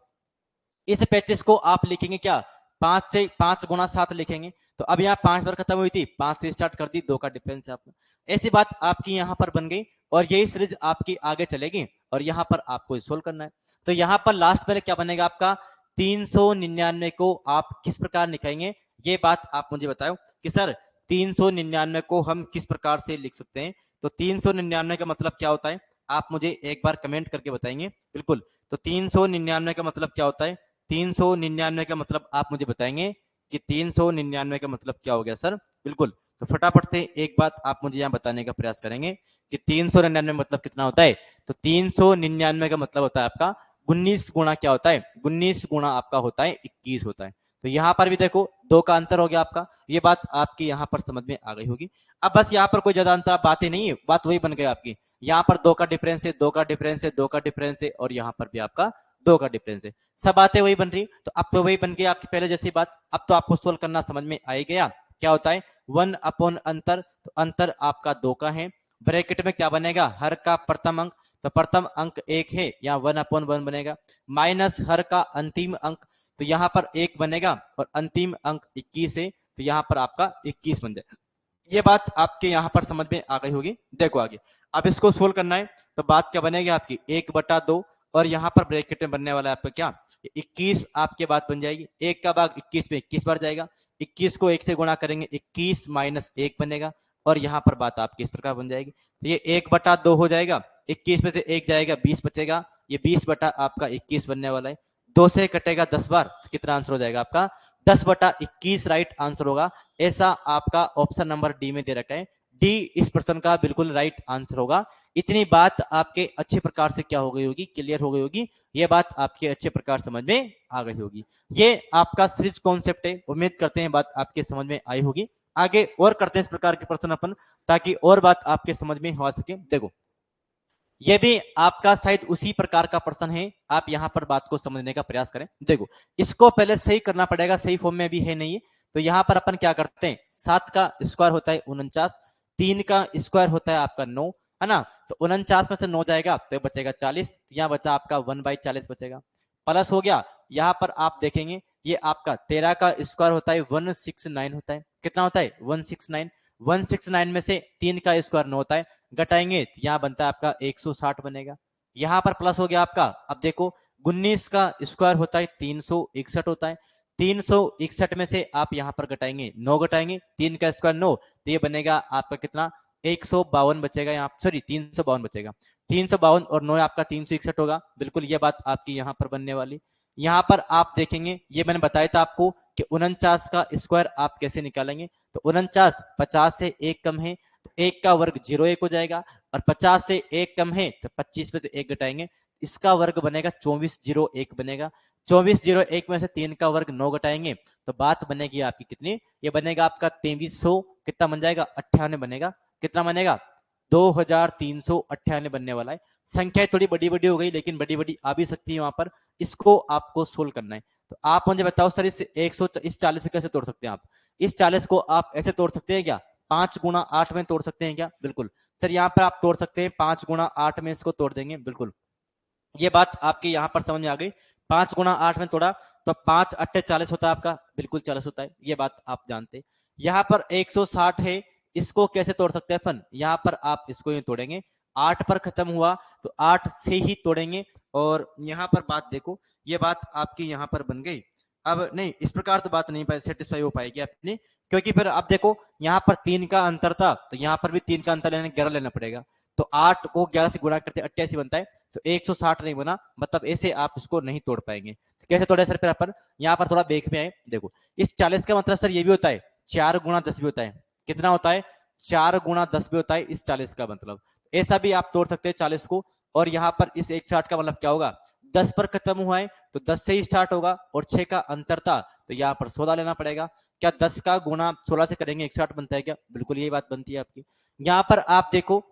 इस 35 को आप लिखेंगे क्या? 5 से 5 गुणा 7 लिखेंगे। तो अब यहाँ 5 पर खत्म हुई थी, 5 से स्टार्ट कर दी, 2 का डिफरेंस है आपका। ऐसी बात आपकी यहाँ पर बन गई और यही सीरीज आपकी आगे चलेगी और यहाँ पर आपको सोल्व करना है। तो यहाँ पर लास्ट में क्या बनेगा आपका? 399 को आप किस प्रकार लिखेंगे, ये बात आप मुझे बताओ कि सर 399 को हम किस प्रकार से लिख सकते हैं। तो 399 का मतलब क्या होता है, आप मुझे एक बार कमेंट करके बताएंगे। बिल्कुल, तो 399 का मतलब क्या होता है? 399 का मतलब आप मुझे बताएंगे कि 399 का मतलब क्या हो गया सर। बिल्कुल, तो फटाफट से एक बात आप मुझे यहाँ बताने का प्रयास करेंगे कि 399 मतलब कितना होता है। तो 399 का मतलब होता है आपका 19 गुणा क्या होता है? 19 गुणा आपका होता है 21 होता है। तो यहाँ पर भी देखो 2 का अंतर हो गया आपका, ये बात आपकी यहाँ पर समझ में आ गई होगी। अब बस यहाँ पर कोई ज्यादा अंतर बातें नहीं है, बात वही बन गई आपकी। यहाँ पर 2 का डिफरेंस है, 2 का डिफरेंस है, 2 का डिफरेंस है और यहाँ पर भी आपका 2 का डिफरेंस है। सब बातें वही बन रही, तो अब तो वही बन गई आपकी पहले जैसी बात। अब तो आपको सोल्व करना समझ में आ ही गया। क्या होता है 1 अपॉन अंतर, तो अंतर आपका 2 का है। ब्रैकेट में क्या बनेगा? हर का प्रथम अंक, तो प्रथम अंक 1 है, यहाँ 1/1 बनेगा। माइनस हर का अंतिम अंक, तो यहाँ पर 1 बनेगा और अंतिम अंक 21 है, तो यहाँ पर आपका 21 बन जाएगा। ये बात आपके यहाँ पर समझ में आ गई होगी। देखो आगे, अब इसको सोल्व करना है तो बात क्या बनेगी आपकी? 1/2 और यहाँ पर ब्रैकेट में बनने वाला है आपका क्या? 21 आपके बात बन जाएगी। 1 का भाग 21 में 21 बार जाएगा, 21 को 1 से गुणा करेंगे 21 माइनस 1 बनेगा और यहाँ पर बात आपकी इस प्रकार बन जाएगी। तो ये 1/2 हो जाएगा, 21 में से 1 जाएगा 20 बचेगा, ये 20 बटा आपका 21 बनने वाला है। 2 से कटेगा 10 बार, तो कितना आंसर हो जाएगा आपका? 10/21 राइट आंसर होगा। ऐसा आपका ऑप्शन नंबर डी में दे रखा है। डी इस प्रश्न का बिल्कुल राइट आंसर होगा। इतनी बात आपके अच्छे प्रकार से क्या हो गई होगी? क्लियर हो गई होगी। ये बात आपके अच्छे प्रकार समझ में आ गई होगी। ये आपका सीरीज कॉन्सेप्ट है, उम्मीद करते हैं बात आपके समझ में आई होगी। आगे और करते हैं इस प्रकार के प्रश्न अपन, ताकि और बात आपके समझ में हो सके। देखो ये भी आपका शायद उसी प्रकार का प्रश्न है, आप यहां पर बात को समझने का प्रयास करें। देखो इसको पहले सही करना पड़ेगा, सही फॉर्म में भी है नहीं है। तो यहां पर अपन क्या करते हैं, 7 का स्क्वायर होता है 49, 3 का स्क्वायर होता है आपका 9, है ना। तो 49 में से 9 जाएगा तो बचेगा 40, यहाँ बचा आपका 1/40 बचेगा, प्लस हो गया। यहाँ पर आप देखेंगे ये आपका 13 का स्क्वायर होता है 169 होता है, कितना होता है 169, 169 में से 3 का स्क्वायर 9 होता है, घटाएंगे तो यहाँ बनता है आपका 160 बनेगा। यहाँ पर प्लस हो गया आपका, अब देखो 19 का स्क्वायर होता है 361 होता है, 361 में से आप यहाँ पर घटाएंगे 9 घटाएंगे, 3 का स्क्वायर 9, तो ये बनेगा आपका कितना 152 बचेगा, यहाँ सॉरी 352 बचेगा, 352 और 9 आपका 361 होगा। बिल्कुल ये बात आपकी यहाँ पर बनने वाली। यहाँ पर आप देखेंगे ये मैंने बताया था आपको कि 49 का स्क्वायर आप कैसे निकालेंगे, तो 49 50 से 1 कम है तो 1 का वर्ग 01 हो जाएगा, और 50 से 1 कम है तो 25 में से 1 घटाएंगे, इसका वर्ग बनेगा 2401 बनेगा, 2401 में से 3 का वर्ग 9 घटाएंगे तो बात बनेगी आपकी कितनी, ये बनेगा आपका 2300 कितना बन जाएगा 98 बनेगा, कितना बनेगा 2398 बनने वाला है। संख्या थोड़ी बड़ी बड़ी हो गई लेकिन बड़ी बड़ी आ भी सकती है वहां पर, इसको आपको सोल्व करना है। तो आप मुझे बताओ सर इस 100 इस 40 को कैसे तोड़ सकते हैं आप, इस 40 को आप ऐसे तोड़ सकते हैं क्या, 5 गुणा 8 में तोड़ सकते हैं क्या, बिल्कुल सर यहाँ पर आप तोड़ सकते हैं, 5 गुणा 8 में इसको तोड़ देंगे, बिल्कुल ये बात आपकी यहाँ पर समझ में आ गई। 5 गुणा 8 में तोड़ा तो 5 अट्ठे 40 होता है आपका, बिल्कुल 40 होता है, ये बात आप जानते हैं। यहाँ पर 160 है, इसको कैसे तोड़ सकते हैं अपन, यहाँ पर आप इसको ही तोड़ेंगे, 8 पर खत्म हुआ तो 8 से ही तोड़ेंगे, और यहाँ पर बात देखो ये बात आपकी यहाँ पर बन गई। अब नहीं इस प्रकार तो बात नहीं सेटिस्फाई हो पाएगी अपनी, क्योंकि फिर आप देखो यहाँ पर 3 का अंतर था तो यहाँ पर भी 3 का अंतर लेने 11 लेना पड़ेगा, तो 8 को 11 से गुणा करते 88 बनता है, तो 160 नहीं बना, मतलब ऐसे आप इसको नहीं तोड़ पाएंगे। तो कैसे तोड़े सर, फिर अपन यहाँ पर थोड़ा देख में आए। देखो इस 40 का मतलब सर ये भी होता है 4 गुणा 10 भी होता है, कितना होता है 4 गुणा 10 भी होता है इस 40 का मतलब, ऐसा भी आप तोड़ सकते हैं 40 को। और यहाँ पर इस 160 का मतलब क्या होगा, 10 पर खत्म हुआ है तो 10 से ही स्टार्ट होगा, और 6 का अंतर था तो यहाँ पर 16 लेना पड़ेगा। क्या 10 का गुणा 16 से करेंगे 160 बनता है क्या, बिल्कुल यही बात बनती है आपकी। यहाँ पर आप देखो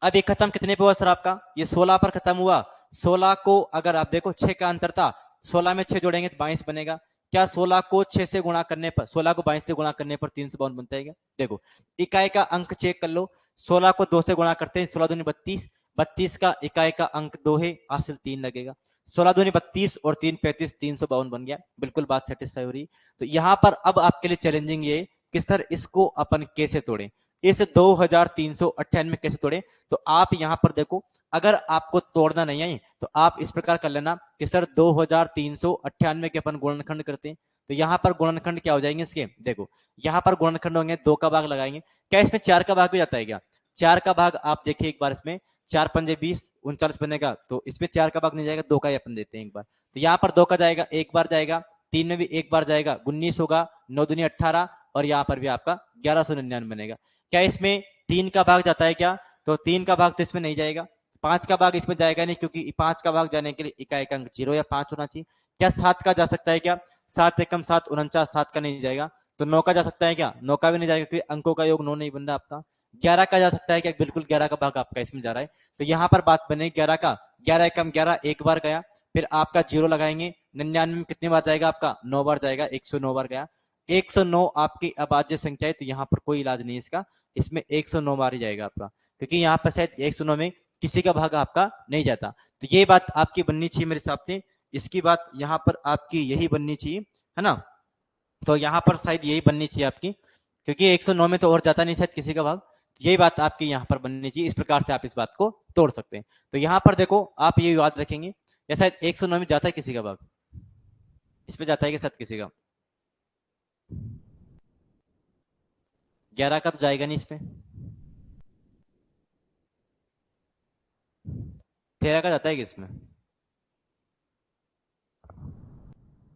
अब ये खत्म कितने पे हुआ सर आपका, ये 16 पर खत्म हुआ, 16 को अगर आप देखो 6 का अंतर था, 16 में 6 जोड़ेंगे तो 22 बनेगा। क्या 16 को 6 से गुणा करने पर, 16 को 22 से गुणा करने पर 352 बनता है क्या, देखो इकाई का अंक चेक कर लो, 16 को 2 से गुणा करते हैं 16 दूनी 32, 32 का इकाई का अंक 2 है, हासिल 3 लगेगा, 16 दूनी 32 और 3 35, 352 बन गया, बिल्कुल बात सेटिस्फाई हो रही। तो यहाँ पर अब आपके लिए चैलेंजिंग ये कि सर इसको अपन कैसे तोड़ें, इस 2398 कैसे तोड़े, तो आप यहां पर देखो अगर आपको तोड़ना नहीं है तो आप इस प्रकार कर लेना कि सर 2398 के अपन गुणनखंड करते हैं, तो यहां पर गुणनखंड क्या हो जाएंगे इसके, देखो यहां पर गुणनखंड होंगे 2 का भाग लगाएंगे, क्या इसमें 4 का भाग भी जाता है क्या, 4 का भाग आप देखिए एक बार, इसमें 4 पंजे 20 39 बनेगा, तो इसमें 4 का भाग नहीं जाएगा, 2 का ही अपन देते हैं एक बार, तो यहाँ पर 2 का जाएगा, एक बार जाएगा, 3 में भी एक बार जाएगा, 19 होगा, 9 दूनी 18, और यहाँ पर भी आपका 1199 बनेगा। क्या इसमें 3 का भाग जाता है क्या, तो 3 का भाग तो इसमें नहीं जाएगा, 5 का भाग इसमें जाएगा नहीं, क्योंकि 5 का भाग जाने के लिए इकाई का अंक 0 या 5 होना चाहिए। क्या 7 का जा सकता है क्या, 7 एकम 7 49, 7 का नहीं जाएगा, तो 9 का जा सकता है क्या, 9 का भी नहीं जाएगा क्योंकि अंकों का योग 9 नहीं बन रहा आपका। 11 का जा सकता है क्या, बिल्कुल 11 का भाग आपका इसमें जा रहा है, तो यहाँ पर बात बनेगी 11 का, 11 एकम 11 एक बार गया, फिर आपका 0 लगाएंगे, 99 में कितनी बार जाएगा आपका 9 बार जाएगा, 109 बार गया, 109 आपकी अभाज्य संख्या है, तो यहाँ पर कोई इलाज नहीं है इसका, इसमें 109 बार ही जाएगा आपका, क्योंकि यहाँ पर शायद 109 में किसी का भाग आपका नहीं जाता। तो ये बात आपकी बननी चाहिए मेरे हिसाब से, इसकी बात यहाँ पर आपकी यही बननी चाहिए, है ना, तो यहाँ पर शायद यही बननी चाहिए आपकी, क्योंकि 109 में तो और जाता नहीं शायद किसी का भाग, यही बात आपकी यहाँ पर बननी चाहिए, इस प्रकार से आप इस बात को तोड़ सकते हैं। तो यहाँ पर देखो आप ये याद रखेंगे, या शायद 109 में जाता है किसी का भाग, इसमें जाता है कि शायद किसी का, 11 का तो जाएगा नहीं इसमें, 13 का जाता है कि इसमें,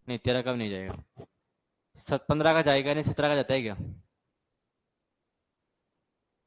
नहीं 13 का भी नहीं जाएगा, 15 का जाएगा नहीं, 17 का जाता है क्या,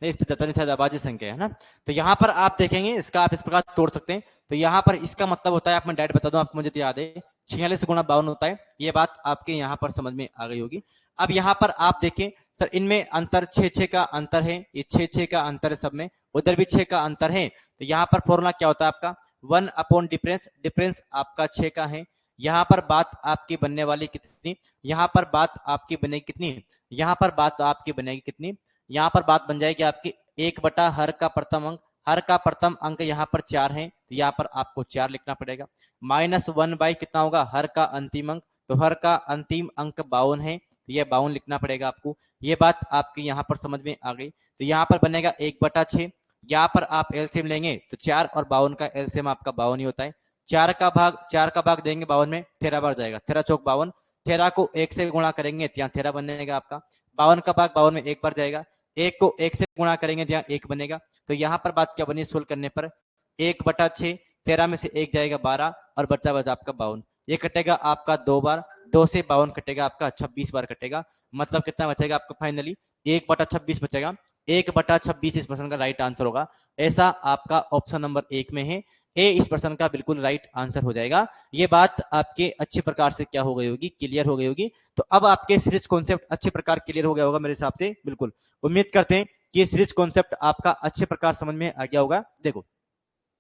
नहीं इस पे जाता नहीं, शायद अभाज्य संख्या है ना। तो यहाँ पर आप देखेंगे इसका आप इस प्रकार तोड़ सकते हैं, तो यहाँ पर इसका मतलब होता है, आप मैं डायरेक्ट बता दूं आपको, मुझे तो याद है, 46 गुणा 52 होता है। ये बात आपके यहाँ पर समझ में आ गई होगी। अब यहाँ पर आप देखें सर, इनमें अंतर 6-6 का अंतर है, ये 6-6 का अंतर है सब में, उधर भी 6 का अंतर है। तो यहाँ पर फॉर्मूला क्या होता है आपका 1 अपॉन डिफरेंस, डिफरेंस आपका 6 का है। यहाँ पर बात आपकी बनने वाली कितनी, यहाँ पर बात आपकी बनेगी कितनी, यहाँ पर बात आपकी बनेगी कितनी, यहाँ पर बात बन जाएगी आपकी 1 बटा हर का प्रथम अंक, हर का प्रथम अंक यहाँ पर 4 है, तो यहाँ पर आपको 4 लिखना पड़ेगा। -1 बाई कितना होगा हर का अंतिम अंक, तो हर का अंतिम अंक 52 है, तो ये 52 लिखना पड़ेगा आपको। ये बात आपकी यहाँ पर समझ में आ गई। तो यहाँ पर बनेगा 1/6, यहाँ पर आप एलसीएम लेंगे तो 4 और 52 का एलसीएम आपका 52 ही होता है। 4 का भाग देंगे 52 में, 13 बार जाएगा, 13 चौक 52, 13 को 1 से गुणा करेंगे तो यहाँ 13 बनेगा आपका। 52 का भाग 52 में 1 बार जाएगा, 1 को 1 से गुणा करेंगे तो यहाँ 1 बनेगा। तो यहाँ पर बात क्या बनी सोल्व करने पर 1/6, 13 में से 1 जाएगा 12 और बचा आपका 52। ये कटेगा आपका 2 बार, 2 से 52 कटेगा आपका 26 बार कटेगा। मतलब कितना बचेगा आपका फाइनली 1/26 बचेगा। 1/26 इस प्रश्न का राइट आंसर होगा। ऐसा आपका ऑप्शन नंबर 1 में है, ए इस प्रश्न का बिल्कुल राइट आंसर हो जाएगा। ये बात आपके अच्छी प्रकार से क्या हो गई होगी, क्लियर हो गई होगी। तो अब आपके सीरीज कॉन्सेप्ट अच्छे प्रकार क्लियर हो गया होगा मेरे हिसाब से। बिल्कुल उम्मीद करते हैं कि ये सीरीज कॉन्सेप्ट आपका अच्छे प्रकार समझ में आ गया होगा। देखो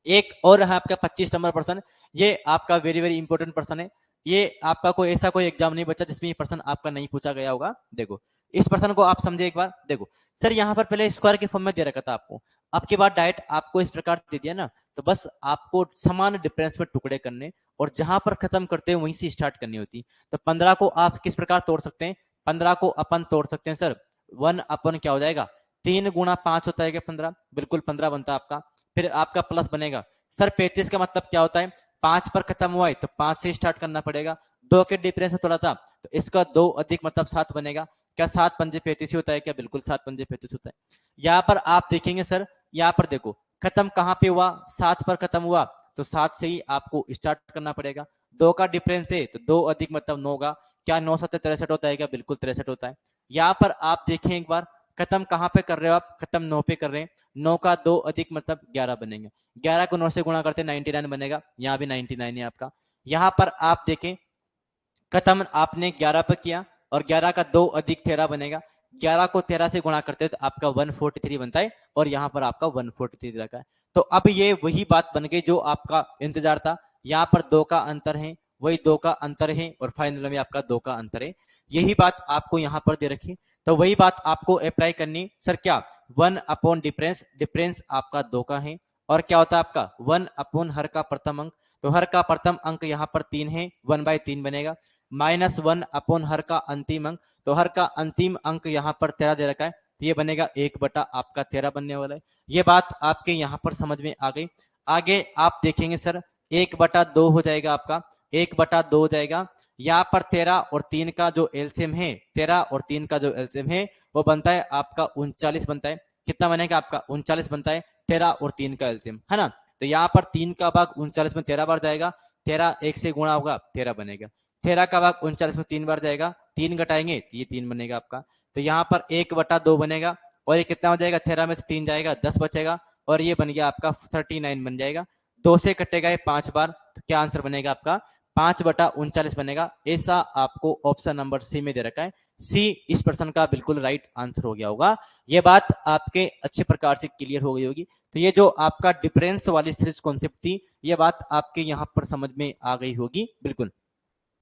एक और है आपका 25 नंबर प्रश्न, ये आपका वेरी वेरी इंपॉर्टेंट प्रश्न है। ये आपका कोई ऐसा कोई एग्जाम नहीं बचा जिसमें ये प्रश्न आपका नहीं पूछा गया होगा। देखो इस प्रश्न को आप समझे एक बार। देखो सर यहाँ पर पहले स्क्वायर के फॉर्म में दे रखा था आपको, अब की बार डायरेक्ट आपको इस प्रकार दे दिया ना, तो बस आपको समान डिफरेंस में टुकड़े करने और जहां पर खत्म करते हैं वहीं से स्टार्ट करनी होती। तो 15 को आप किस प्रकार तोड़ सकते हैं, 15 को अपन तोड़ सकते हैं सर 1 अपन क्या हो जाएगा 3 गुणा 5 होता है क्या 15, बिल्कुल 15 बनता है आपका। फिर आपका प्लस बनेगा सर 35 का मतलब क्या होता है 5 पर खत्म हुआ है तो 5 से स्टार्ट करना पड़ेगा। 2 के डिफरेंस में थोड़ा था तो इसका 2 अधिक मतलब 7 बनेगा। क्या 7 पंजे 35 होता है क्या, बिल्कुल 7 पंजे 35 होता है। यहाँ पर आप देखेंगे सर, यहाँ पर देखो खत्म कहाँ पे हुआ 7 पर खत्म हुआ तो 7 से ही आपको स्टार्ट करना पड़ेगा। 2 का डिफरेंस है तो 2 अधिक मतलब 9 होगा। क्या 9 7 63 होता है क्या, बिल्कुल 63 होता है। यहाँ पर आप देखें एक बार खत्म कहाँ पे कर रहे हो आप, खत्म 9 पे कर रहे हैं। 9 का 2 अधिक मतलब 11 बनेंगे। 11 को 9 से गुणा करते 99 बनेगा, यहाँ भी 99 है आपका। यहाँ पर आप देखें खत्म आपने 11 पर किया और 11 का 2 अधिक 13 बनेगा। 11 को 13 से गुणा करते तो आपका 143 बनता है और यहाँ पर आपका 143 रखा है। तो अब ये वही बात बन गई जो आपका इंतजार था। यहाँ पर 2 का अंतर है, वही 2 का अंतर है और फाइनल में आपका 2 का अंतर है। यही बात आपको यहाँ पर दे रखी, तो वही बात आपको अप्लाई करनी। सर क्या 1 अपॉन डिफरेंस, डिफरेंस आपका 2 का है और क्या होता है आपका 1 अपॉन हर का प्रथम अंक, तो हर का प्रथम अंक यहाँ पर 3 है, 1/3 बनेगा। -1 अपॉन हर का अंतिम अंक, तो हर का अंतिम अंक यहाँ पर 13 दे रखा है, तो ये बनेगा 1 बटा आपका 13 बनने वाला है। ये बात आपके यहाँ पर समझ में आ गई। आगे आप देखेंगे सर 1/2 हो जाएगा आपका, 1/2 हो जाएगा। यहाँ पर 13 और 3 का जो एलसीएम है, 13 और 3 का जो एलसीएम है वो बनता है आपका 39 बनता है। कितना बनेगा आपका 39 बनता है 13 और 3 का एलसीएम, है ना। तो यहाँ पर 3 का भाग 39 में 13 बार जाएगा, 13 1 से गुणा होगा 13 बनेगा। 13 का भाग 39 में 3 बार जाएगा, 3 घटाएंगे तो ये 3 बनेगा आपका। तो यहाँ पर 1/2 बनेगा और ये कितना हो जाएगा 13 में से 3 जाएगा 10 बचेगा और ये बन गया आपका 39 बन जाएगा। 2 से कटेगा ये 5 बार, तो क्या आंसर बनेगा आपका 5/39 बनेगा। ऐसा आपको ऑप्शन नंबर सी में दे रखा है। सी इस प्रश्न का बिल्कुल राइट आंसर हो गया होगा। ये बात आपके अच्छे प्रकार से क्लियर हो गई होगी। तो ये जो आपका डिफरेंस वाली सीरीज कॉन्सेप्ट थी, ये बात आपके यहाँ पर समझ में आ गई होगी। बिल्कुल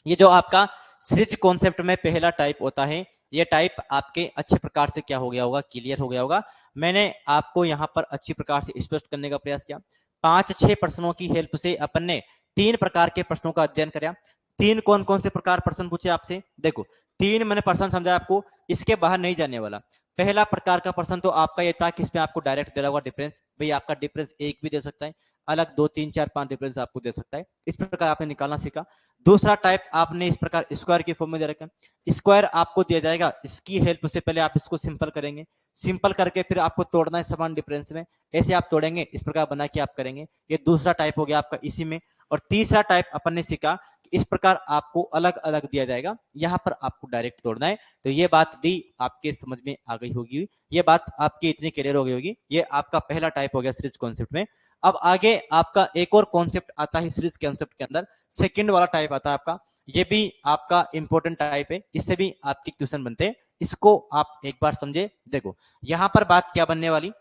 ये जो आपका सीरीज कॉन्सेप्ट में पहला टाइप होता है, ये टाइप आपके अच्छे प्रकार से क्या हो गया होगा, क्लियर हो गया होगा। मैंने आपको यहाँ पर अच्छी प्रकार से स्पष्ट करने का प्रयास किया। 5-6 प्रश्नों की हेल्प से अपन ने 3 प्रकार के प्रश्नों का अध्ययन किया। 3 कौन कौन से प्रकार प्रश्न पूछे आपसे, देखो 3 मैंने प्रश्न समझा आपको, इसके बाहर नहीं जाने वाला। पहला प्रकार का प्रश्न तो आपका ये था कि इसमें आपको डायरेक्ट दे रहा होगा डिफरेंस, भाई आपका डिफरेंस 1 भी दे सकता है, अलग 2 3 4 5 डिफरेंस आपको दे सकता है। इस प्रकार आपने निकालना सीखा। दूसरा टाइप आपने इस प्रकार स्क्वायर की फॉर्म में दे रखा है। स्क्वायर आपको दिया जाएगा, इसकी हेल्प से पहले आप इसको सिंपल करेंगे, सिंपल करके फिर आपको तोड़ना है समान डिफरेंस में, ऐसे आप तोड़ेंगे, इस प्रकार बना के आप करेंगे। ये दूसरा टाइप हो गया आपका इसी में। और तीसरा टाइप अपन ने सीखा इस प्रकार आपको अलग अलग दिया जाएगा, यहां पर आपको डायरेक्ट तोड़ना है। तो ये बात भी आपके समझ में आ गई होगी, ये बात आपकी इतनी क्लियर हो गई होगी। ये आपका पहला टाइप हो गया सीरीज कॉन्सेप्ट में। अब आगे आपका एक और कॉन्सेप्ट आता है सीरीज कॉन्सेप्ट के अंदर, सेकंड वाला टाइप टाइप आता है आपका, ये भी आपका इंपॉर्टेंट टाइप है, इससे भी आपके क्वेश्चन बनते हैं, इसको आप एक बार समझे। देखो यहां पर बात क्या बनने वाली,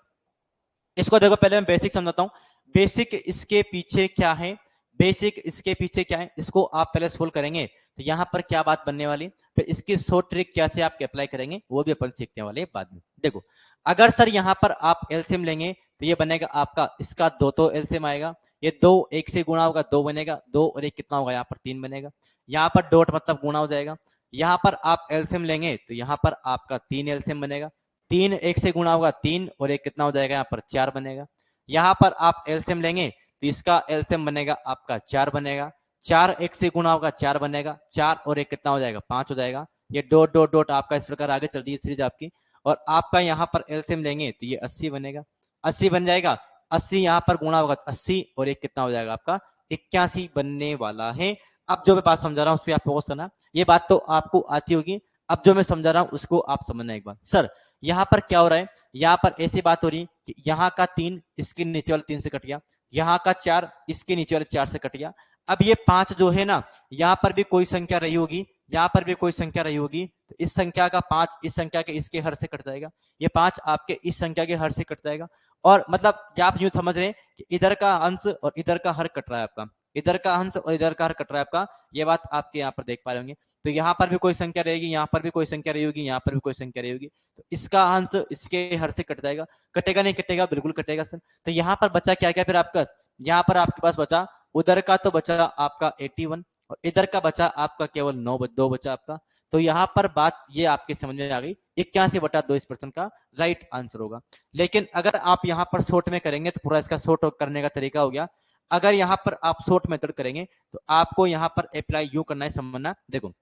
इसको देखो पहले मैं बेसिक समझाता हूं, बेसिक इसके पीछे क्या है, बेसिक इसके पीछे क्या है, इसको आप पहले सोल्व करेंगे तो यहां पर क्या बात बनने वाली, फिर इसकी शॉर्ट ट्रिक कैसे आप अप्लाई करेंगे वो भी अपन सीखने वाले हैं बाद में। देखो अगर सर यहां पर आप एलसीएम लेंगे तो ये बनेगा आपका, इसका दो तो एलसीएम आएगा, ये दो एक से गुणा होगा दो बनेगा, दो और एक कितना होगा, यहाँ पर तीन बनेगा, यहाँ पर डॉट मतलब गुणा हो जाएगा, यहाँ पर आप एलसीएम लेंगे तो यहाँ पर आपका तीन एलसीएम बनेगा, तीन एक से गुणा होगा तीन और एक कितना हो जाएगा, यहाँ पर चार बनेगा, यहाँ पर आप एलसीएम लेंगे तो इसका एलसीएम बनेगा आपका चार बनेगा, चार एक से गुणा होगा चार बनेगा, चार और एक कितना हो जाएगा, पांच हो जाएगा, ये डॉट डॉट डॉट आपका इस प्रकार आगे चल रही है सीरीज आपकी, और आपका यहाँ पर एलसीएम लेंगे तो ये 80 बनेगा, 80 बन जाएगा, 80 यहाँ पर गुणा होगा 80 और एक कितना हो जाएगा आपका 81 बनने वाला है। अब जो मैं बात समझा रहा हूँ उस पर आप फोकस करना, ये बात तो आपको आती होगी, अब जो मैं समझा रहा हूँ उसको आप समझना एक बार। सर यहाँ पर क्या हो रहा है, यहाँ पर ऐसी बात हो रही कि यहाँ का तीन इसके नीचे वाले तीन से कट गया, यहाँ का चार इसके नीचे वाले चार से कट गया, अब ये पांच जो है ना, यहाँ पर भी कोई संख्या रही होगी, यहाँ पर भी कोई संख्या रही होगी, तो इस संख्या का पांच इस संख्या के इसके हर से कट जाएगा, ये पांच आपके इस संख्या के हर से कट जाएगा, और मतलब आप यूं समझ रहे हैं कि इधर का अंश और इधर का हर कट रहा है आपका, इधर का अंश और इधर का हर कट रहा है आपका, ये बात आपके यहाँ पर देख पा रहे होंगे। तो यहाँ पर भी कोई संख्या रहेगी, यहाँ पर भी कोई संख्या रही होगी, यहाँ पर भी कोई संख्या रही होगी, तो इसका अंश इसके हर से कट जाएगा, कटेगा नहीं कटेगा, बिल्कुल कटेगा सर। तो यहाँ पर बचा क्या क्या फिर आपका, यहाँ पर आपके पास बचा, उधर का तो बचा आपका 81 और इधर का बचा आपका केवल 9 दो बचा आपका, तो यहाँ पर बात ये आपके समझ में आ गई, 81/2 इस प्रश्न का राइट आंसर होगा। लेकिन अगर आप यहाँ पर शॉर्ट में करेंगे तो पूरा इसका शॉर्ट करने का तरीका हो गया, अगर यहाँ पर आप शॉर्ट मेथड करेंगे तो आपको यहाँ पर अप्लाई यूं करना है, समझना। देखो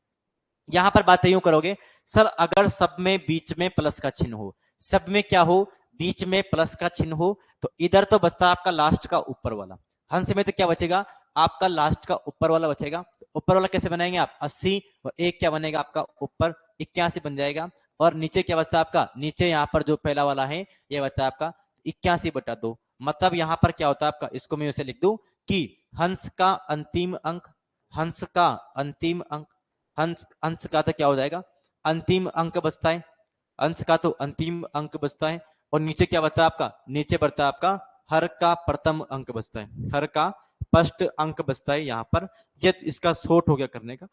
यहां पर बात यूं करोगे, सर अगर सब में बीच में प्लस का चिन्ह हो, सब में क्या हो, बीच में प्लस का चिन्ह हो, तो इधर तो बचता है आपका लास्ट का ऊपर वाला, हंस में तो क्या बचेगा आपका लास्ट का ऊपर वाला बचेगा, तो ऊपर वाला कैसे बनाएंगे आप, 80 और एक क्या बनेगा आपका ऊपर 81 बन जाएगा, और नीचे क्या बचता है आपका, नीचे यहाँ पर जो पहला वाला है ये बचता है आपका 81/2, मतलब यहाँ पर क्या होता है आपका, इसको मैं उसे लिख दूं कि हंस का अंतिम अंक, हंस का अंतिम अंक, अंश का तो क्या हो जाएगा, अंतिम अंक बचता है, अंश का तो अंतिम अंक बचता है, और नीचे क्या बचता है आपका, नीचे बढ़ता है आपका हर का प्रथम अंक बचता है, हर का फर्स्ट अंक बचता है यहाँ पर, ये इसका शॉर्ट हो गया करने का।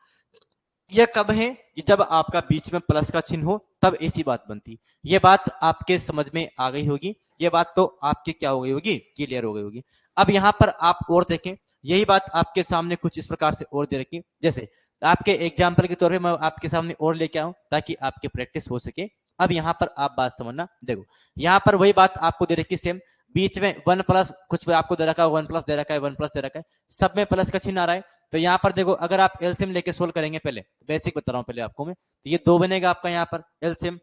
यह कब है कि जब आपका बीच में प्लस का चिन्ह हो तब ऐसी बात बनती, ये बात आपके समझ में आ गई होगी, ये बात तो आपकी क्या हो गई होगी, क्लियर हो गई होगी। अब यहाँ पर आप और देखें, यही बात आपके सामने कुछ इस प्रकार से और दे रखी, जैसे आपके एग्जाम्पल के तौर पे मैं आपके सामने और लेके आऊं ताकि आपकी प्रैक्टिस हो सके। अब यहाँ पर आप बात समझना, देखो यहाँ पर वही बात आपको दे रखी सेम, बीच में वन प्लस कुछ आपको दे रखा है, वन प्लस दे रखा है, वन प्लस दे रखा है, सब में प्लस का चिन्ह आ रहा है, तो यहाँ पर देखो अगर आप एलसीएम लेके सोल्व करेंगे, पहले बेसिक बता रहा हूँ पहले आपको मैं, तो ये दो बनेगा आपका यहाँ पर एलसीएम,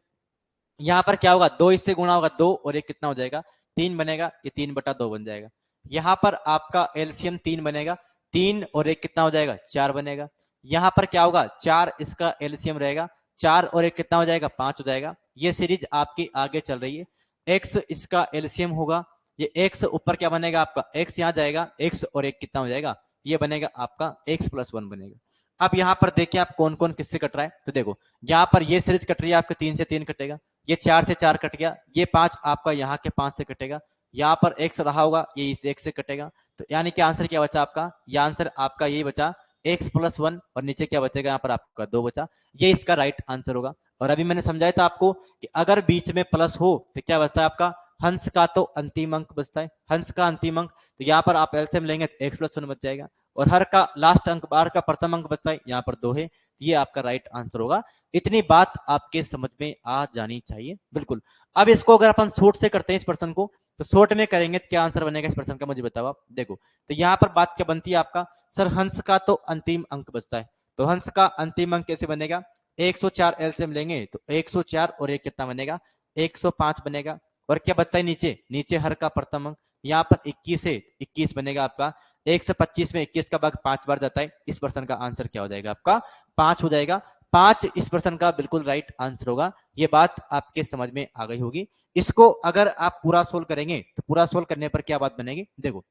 यहाँ पर क्या होगा, दो इससे गुणा होगा दो और एक कितना हो जाएगा, तीन बनेगा, ये 3/2 बन जाएगा, यहाँ पर आपका एलसीएम तीन बनेगा, तीन और एक कितना हो जाएगा, चार बनेगा, यहाँ पर क्या होगा, चार इसका एलसीएम रहेगा, चार और एक कितना हो जाएगा, पांच हो जाएगा, ये सीरीज आपकी आगे चल रही है, एक्स इसका एलसीएम होगा, ये एक्स ऊपर क्या बनेगा आपका, एक्स यहाँ जाएगा, एक्स और एक कितना हो जाएगा, ये बनेगा आपका x+1 बनेगा। अब यहाँ पर देखिए आप कौन कौन किससे कट रहा है, तो देखो यहाँ पर ये सीरीज कट रही है आपके 3 से 3 कटेगा, ये 4 से 4 कट गया, ये 5 आपका यहाँ के 5 से कटेगा, यहाँ पर x रहा होगा ये इस x से कटेगा, तो यानी कि आंसर क्या बचा आपका, ये आंसर आपका यही बचा x+1, और नीचे क्या बचेगा यहाँ पर आपका 2 बचा, ये इसका राइट आंसर होगा। और अभी मैंने समझाया था आपको कि अगर बीच में प्लस हो तो क्या बचता है आपका, हंस का तो अंतिम अंक बचता है, हंस का अंतिम अंक, तो यहाँ पर आप एलसीएम लेंगे तो x+1 बच जाएगा, और हर का लास्ट अंक बार का प्रथम अंक बचता है, यहाँ पर 2 है, ये आपका राइट आंसर होगा। इतनी बात आपके समझ में आ जानी चाहिए बिल्कुल। अब इसको अगर अपन शॉर्ट से करते हैं इस प्रश्न को, तो शॉर्ट में करेंगे तो क्या आंसर बनेगा इस प्रश्न का, मुझे बताओ आप। देखो तो यहाँ पर बात क्या बनती है आपका, सर हंस का तो अंतिम अंक बचता है, तो हंस का अंतिम अंक कैसे बनेगा, 104 एलसीएम लेंगे तो 104 और एक कितना बनेगा, 105 बनेगा, और क्या बचता है नीचे, नीचे हर का प्रथम अंक, यहाँ पर 21 है, 21 बनेगा आपका, 125 में 21 का भाग 5 बार जाता है, इस प्रश्न का आंसर क्या हो जाएगा आपका, 5 हो जाएगा, 5 इस प्रश्न का बिल्कुल राइट आंसर होगा। ये बात आपके समझ में आ गई होगी। इसको अगर आप पूरा सोल्व करेंगे तो पूरा सोल्व करने पर क्या बात बनेगी, देखो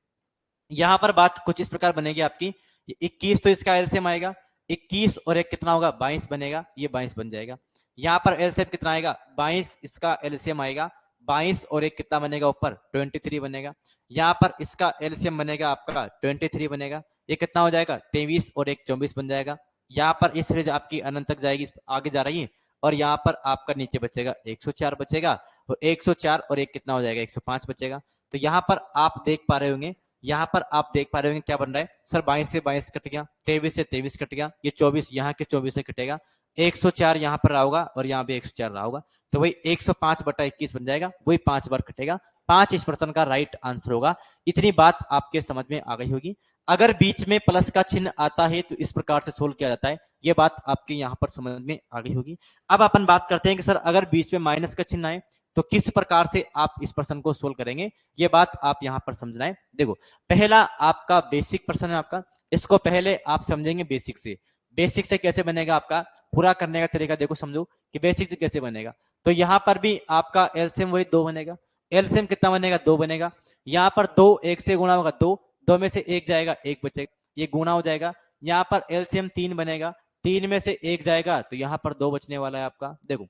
यहाँ पर बात कुछ इस प्रकार बनेगी आपकी, ये 21 तो इसका एलसीएम आएगा, 21 और एक कितना होगा 22 बनेगा, ये 22 बन जाएगा। यहाँ पर एलसीएम कितना आएगा 22, इसका एलसीएम आएगा 22 और एक कितना बनेगा ऊपर 23 बनेगा। यहाँ पर इसका एलसीएम बनेगा आपका 23 बनेगा, ये कितना हो जाएगा 23 और एक 24 बन जाएगा। यहाँ पर ये सीरीज आपकी अनंत तक जाएगी, आगे जा रही है, और यहाँ पर आपका नीचे बचेगा 104 बचेगा, और 104 और एक कितना हो जाएगा 105 बचेगा। तो यहाँ पर आप देख पा रहे होंगे, यहाँ पर आप देख पा रहे होंगे क्या बन रहा है सर, 22 से 22 कट गया, 23 से 23 कट गया, ये 24 यहाँ के 24 से कटेगा, 104 यहाँ पर रहा होगा और यहाँ भी 104 रहा होगा, तो वही 105/21 बन जाएगा, वही 5 बार कटेगा, 5 इस प्रश्न का राइट आंसर होगा। इतनी बात आपके समझ में आ गई होगी। अगर बीच में प्लस का चिन्ह आता है तो इस प्रकार से सोल्व किया जाता है, ये बात आपके यहाँ पर समझ में आ गई होगी। अब अपन बात करते हैं कि सर अगर बीच में माइनस का चिन्ह आए तो किस प्रकार से आप इस प्रश्न को सोल्व करेंगे, ये बात आप यहाँ पर समझना है। देखो पहला आपका बेसिक प्रश्न है आपका, इसको पहले आप समझेंगे बेसिक से। बेसिक से कैसे बनेगा आपका पूरा करने का तरीका देखो, समझो कि बेसिक से कैसे बनेगा। तो यहाँ पर भी आपका एलसीएम वही 2 बनेगा, एलसीएम कितना बनेगा 2 बनेगा। यहाँ पर 2 1 से गुणा होगा 2, 2 में से 1 जाएगा 1 बचेगा, ये गुणा हो जाएगा। यहाँ पर एलसीएम 3 बनेगा, 3 में से 1 जाएगा तो यहाँ पर 2 बचने वाला है आपका। देखो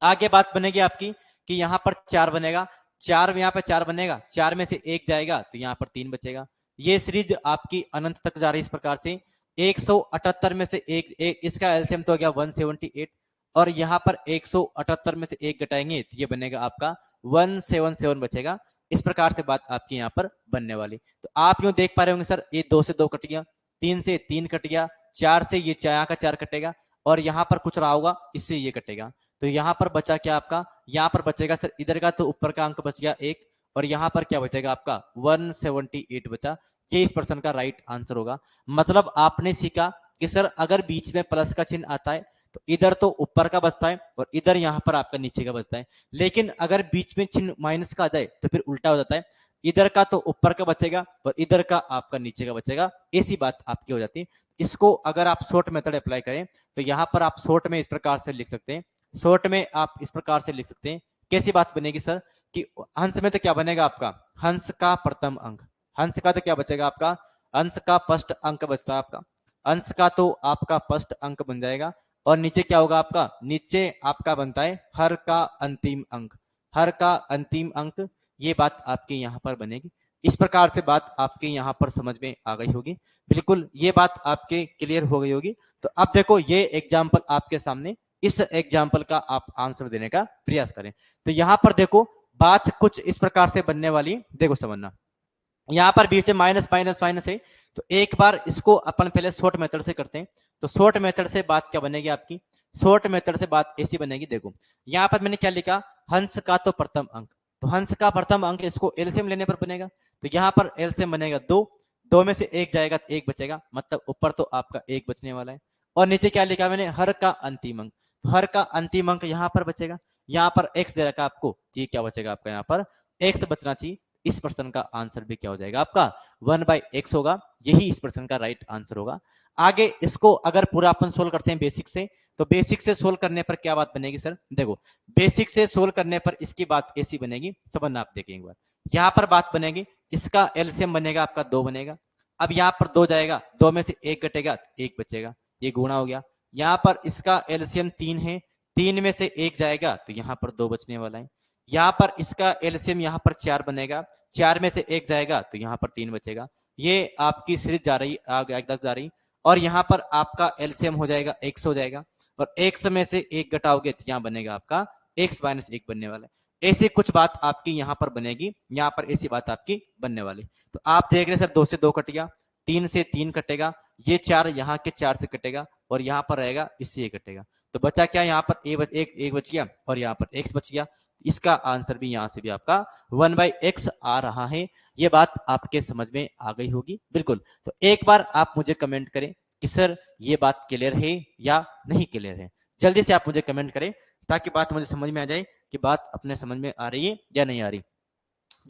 आगे बात बनेगी आपकी कि यहाँ पर 4 बनेगा, 4 यहाँ पर 4 बनेगा, 4 में से 1 जाएगा तो यहाँ पर 3 बचेगा। ये सीरीज आपकी अनंत तक जा रही है इस प्रकार से। 178 में से एक इसका एलसीएम तो हो गया 178, और यहाँ पर 178 में से 1 घटाएंगे तो ये बनेगा आपका 177 बचेगा। इस प्रकार से बात आपकी यहाँ पर बनने वाली। तो आप यूं देख पा रहे होंगे सर, ये 2 से 2 कट गया, 3 से 3 कट गया, 4 से ये यहाँ का 4 कटेगा, और यहाँ पर कुछ रहा होगा इससे ये कटेगा। तो यहाँ पर बचा क्या आपका, यहाँ पर बचेगा सर इधर का तो ऊपर का अंक बच गया 1, और यहाँ पर क्या बचेगा आपका 178 बचा। ये इस प्रश्न का राइट आंसर होगा। मतलब आपने सीखा कि सर अगर बीच में प्लस का चिन्ह आता है तो इधर तो ऊपर का बचता है और इधर यहाँ पर आपका नीचे का बचता है, लेकिन अगर बीच में चिन्ह माइनस का आ जाए तो फिर उल्टा हो जाता है, इधर का तो ऊपर का बचेगा और इधर का आपका नीचे का बचेगा। ऐसी बात आपकी हो जाती है। इसको अगर आप शॉर्ट मेथड अप्लाई करें तो यहाँ पर आप शॉर्ट में इस प्रकार से लिख सकते हैं, शॉर्ट में आप इस प्रकार से लिख सकते हैं। कैसी बात बनेगी सर कि हंस में तो क्या बनेगा आपका हंस का प्रथम अंक, हंस का तो क्या बचेगा आपका अंश का फर्स्ट अंक बचता है आपका, अंश का तो आपका फर्स्ट अंक बन जाएगा, और नीचे क्या होगा आपका, नीचे आपका बनता है हर का अंतिम अंक, हर का अंतिम अंक। ये बात आपके यहाँ पर बनेगी। इस प्रकार से बात आपके यहाँ पर समझ में आ गई होगी, बिल्कुल ये बात आपके क्लियर हो गई होगी। तो अब देखो ये एग्जाम्पल आपके सामने, इस एग्जाम्पल का आप आंसर देने का प्रयास करें। तो यहाँ पर देखो बात कुछ इस प्रकार से बनने वाली, देखो समझना, यहाँ पर बीच में माइनस माइनस माइनस है, तो एक बार इसको अपन पहले शॉर्ट मेथड से करते हैं। तो शॉर्ट मेथड से बात क्या बनेगी आपकी, शॉर्ट मेथड से बात ऐसी बनेगी। देखो यहाँ पर मैंने क्या लिखा, हंस का तो प्रथम अंक, तो हंस का प्रथम अंक इसको एलसीएम लेने पर बनेगा। तो यहाँ पर एलसीएम बनेगा 2, 2 में से 1 जाएगा तो 1 बचेगा, मतलब ऊपर तो आपका 1 बचने वाला है। और नीचे क्या लिखा मैंने, हर का अंतिम अंक, तो हर का अंतिम अंक यहाँ पर बचेगा। यहाँ पर x दे रखा आपको, ये क्या बचेगा आपका, यहाँ पर x बचना चाहिए। इस प्रश्न का आंसर भी क्या हो जाएगा आपका 1/x होगा। यही इस प्रश्न का राइट आंसर होगा। आगे इसको अगर पूरा अपन सोल्व करते हैं बेसिक से, तो बेसिक से सोल्व करने पर क्या बात बनेगी सर, देखो बेसिक से सोल्व करने पर इसकी बात ऐसी बनेगी, समझना आप देखें एक बार। यहाँ पर बात बनेगी, इसका एलसीएम बनेगा आपका 2 बनेगा। अब यहाँ पर 2 जाएगा, 2 में से 1 घटेगा 1 बचेगा, ये गुणा हो गया। यहाँ पर इसका एलसीएम 3 है, 3 में से 1 जाएगा तो यहाँ पर 2 बचने वाला है। यहाँ पर इसका एलसीएम यहाँ पर 4 बनेगा, 4 में से 1 जाएगा तो यहाँ पर 3 बचेगा। ये आपकी सीरीज जा रही आगे तक जा रही, और यहाँ पर आपका एलसीएम हो जाएगा x हो जाएगा, और x में से 1 घटाओगे तो यहाँ बनेगा आपका x - 1 बनने वाला है। ऐसी कुछ बात आपकी यहाँ पर बनेगी, यहाँ पर ऐसी बात आपकी बनने वाली। तो आप देख रहे हैं सर 2 से 2 कट गया, 3 से 3 कटेगा, ये 4 यहाँ के 4 से कटेगा, और यहाँ पर रहेगा इससे ये कटेगा। तो बचा क्या, यहाँ पर एक बच गया और यहाँ पर x बच गया। इसका आंसर भी यहाँ से भी आपका 1/x आ रहा है। ये बात आपके समझ में आ गई होगी, बिल्कुल। तो एक बार आप मुझे कमेंट करें कि सर ये बात क्लियर है या नहीं क्लियर है। जल्दी से आप मुझे कमेंट करें ताकि बात मुझे समझ में आ जाए कि बात अपने समझ में आ रही है या नहीं आ रही।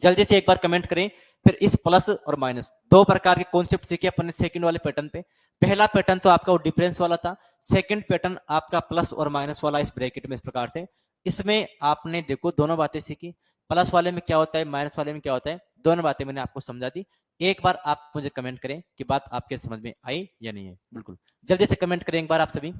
जल्दी से एक बार कमेंट करें। फिर इस प्लस और माइनस 2 प्रकार के कॉन्सेप्ट सीखे अपन ने सेकंड वाले पैटर्न पे। पहला पैटर्न तो आपका वो डिफरेंस वाला था, सेकंड पैटर्न आपका प्लस और माइनस वाला इस ब्रैकेट में इस प्रकार से। इसमें आपने देखो दोनों बातें सीखी, प्लस वाले में क्या होता है, माइनस वाले में क्या होता है, दोनों बातें मैंने आपको समझा दी। एक बार आप मुझे कमेंट करें कि बात आपके समझ में आई या नहीं है। बिल्कुल जल्दी से कमेंट करें एक बार आप सभी।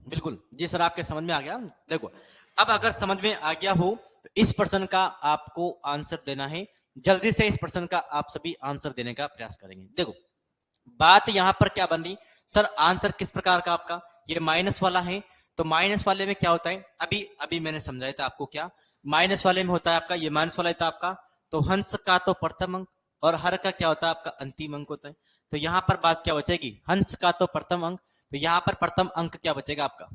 बिल्कुल जी सर, आपके समझ में आ गया। देखो अब अगर समझ में आ गया हो तो इस प्रश्न का आपको आंसर देना है। जल्दी से इस प्रश्न का आप सभी आंसर देने का प्रयास करेंगे। देखो बात यहां पर क्या बन रही सर, आंसर किस प्रकार का आपका, ये माइनस वाला है। तो माइनस वाले में क्या होता है, अभी अभी मैंने समझाया था आपको। क्या माइनस वाले में होता है आपका, ये माइनस वाला था आपका, तो हंस का तो प्रथम अंक और हर का क्या होता है आपका अंतिम अंक होता है। तो यहां पर बात क्या बचेगी, हंस का तो प्रथम अंक, तो यहां पर प्रथम अंक क्या बचेगा आपका,